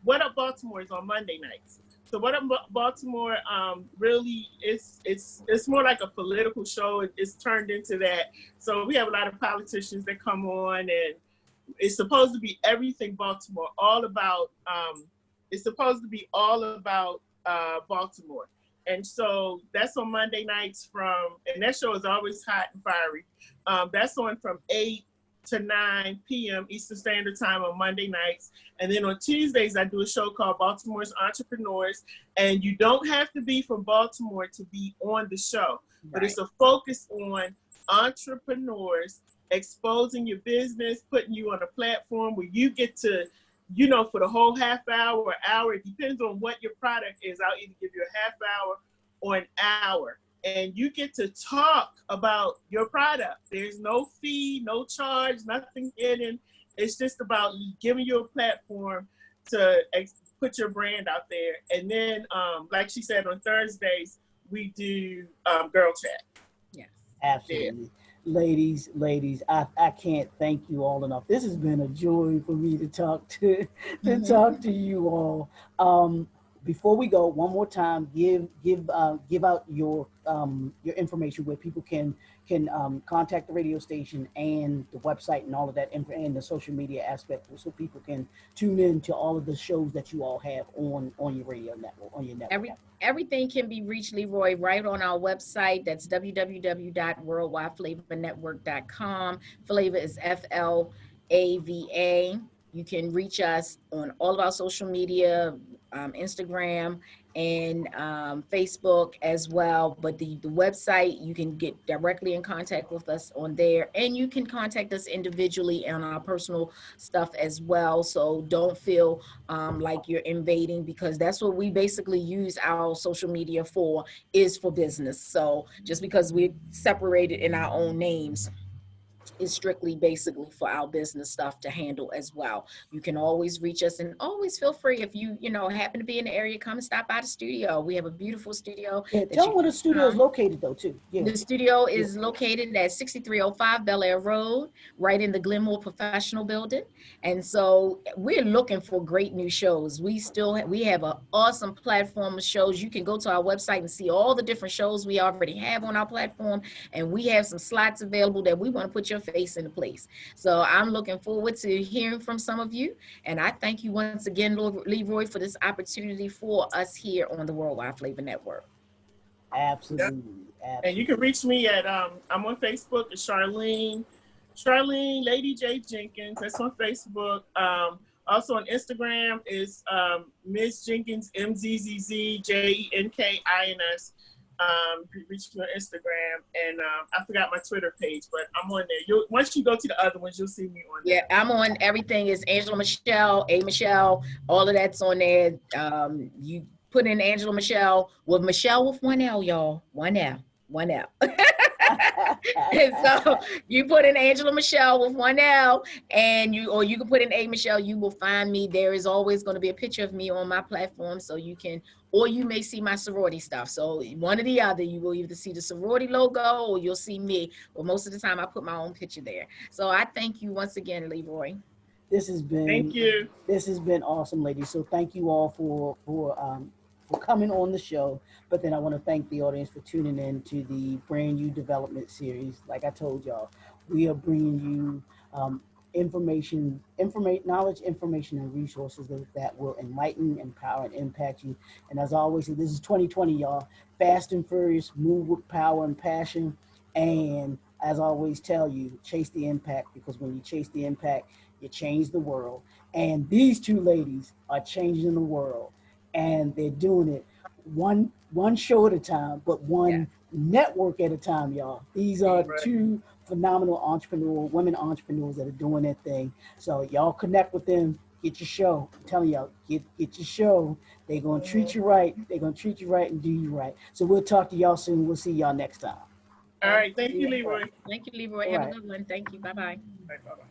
Speaker 3: What Up Baltimore is on Monday nights. So What Up Baltimore really it's more like a political show. It's turned into that. So we have a lot of politicians that come on, and it's supposed to be everything Baltimore, all about. It's supposed to be all about Baltimore. And so that's on Monday nights and that show is always hot and fiery. That's on from 8 to 9 p.m. Eastern Standard Time on Monday nights. And then on Tuesdays, I do a show called Baltimore's Entrepreneurs. And you don't have to be from Baltimore to be on the show, but it's a focus on entrepreneurs, exposing your business, putting you on a platform where you get to, for the whole half hour or hour, it depends on what your product is. I'll either give you a half hour or an hour. And you get to talk about your product. There's no fee, no charge, nothing hidden. It's just about giving you a platform to put your brand out there. And then, like she said, on Thursdays, we do Girl Chat.
Speaker 2: Yes.
Speaker 1: Absolutely. Ladies, I can't thank you all enough. This has been a joy for me to talk to you all. Before we go, one more time, give out your information where people can contact the radio station and the website and all of that, and the social media aspect, so people can tune in to all of the shows that you all have on your radio network, on your network.
Speaker 2: Everything can be reached, Leroy, right on our website. That's www.worldwideflavanetwork.com. Flava is FLAVA. You can reach us on all of our social media, Instagram and Facebook as well. But the website, you can get directly in contact with us on there, and you can contact us individually on our personal stuff as well. So don't feel like you're invading, because that's what we basically use our social media for, is for business. So just because we're separated in our own names, is strictly basically for our business stuff to handle as well. You can always reach us, and always feel free, if you happen to be in the area, come and stop by the studio. We have a beautiful studio.
Speaker 1: Yeah, tell them where the studio is located though too. Yeah.
Speaker 2: The studio is located at 6305 Bel Air Road, right in the Glenmore Professional Building. And so we're looking for great new shows. We have an awesome platform of shows. You can go to our website and see all the different shows we already have on our platform. And we have some slots available that we want to put your face into place. So I'm looking forward to hearing from some of you. And I thank you once again, Leroy, for this opportunity for us here on the World Wide Flava Network.
Speaker 1: Absolutely.
Speaker 3: And you can reach me at I'm on Facebook. It's Charlene LadyJ Jenkins. That's on Facebook. Also on Instagram is Ms. Jenkins, MZZZJENKINS. Reach me on Instagram, and I forgot my Twitter page, but I'm on there. Once you go to the other ones, you'll see me on there.
Speaker 2: Yeah, I'm on everything. Is Angela Michelle, AMichele, all of that's on there. You put in Angela Michelle with one L, y'all. One L. So you put in Angela Michelle with one L, or you can put in AMichele. You will find me. There is always going to be a picture of me on my platform, so you can, or you may see my sorority stuff. So one or the other, you will either see the sorority logo or you'll see me. But most of the time, I put my own picture there. So I thank you once again, Leroy.
Speaker 1: This has been
Speaker 3: Thank you.
Speaker 1: This has been awesome, ladies. So thank you all for for coming on the show. But then I want to thank the audience for tuning in to the Brand New Development Series. Like I told y'all, we are bringing you knowledge, information, and resources that will enlighten, empower, and impact you. And as always, this is 2020, y'all. Fast and furious, move with power and passion. And as I always tell you, chase the impact, because when you chase the impact, you change the world. And these two ladies are changing the world, and they're doing it one show at a time, but
Speaker 2: Yeah.
Speaker 1: one network at a time, y'all. These are
Speaker 3: Right.
Speaker 1: two phenomenal women entrepreneurs that are doing their thing. So y'all connect with them. Get your show. I'm telling y'all, get your show. They're gonna treat you right. They're gonna treat you right and do you right. So we'll talk to y'all soon. We'll see y'all next time.
Speaker 3: All
Speaker 2: Thank
Speaker 3: right. Thank you,
Speaker 2: you.
Speaker 3: Leroy.
Speaker 2: Thank you, Leroy.
Speaker 1: All
Speaker 2: Have a
Speaker 1: right.
Speaker 2: good one. Thank you. Bye-bye.
Speaker 3: All right, bye-bye.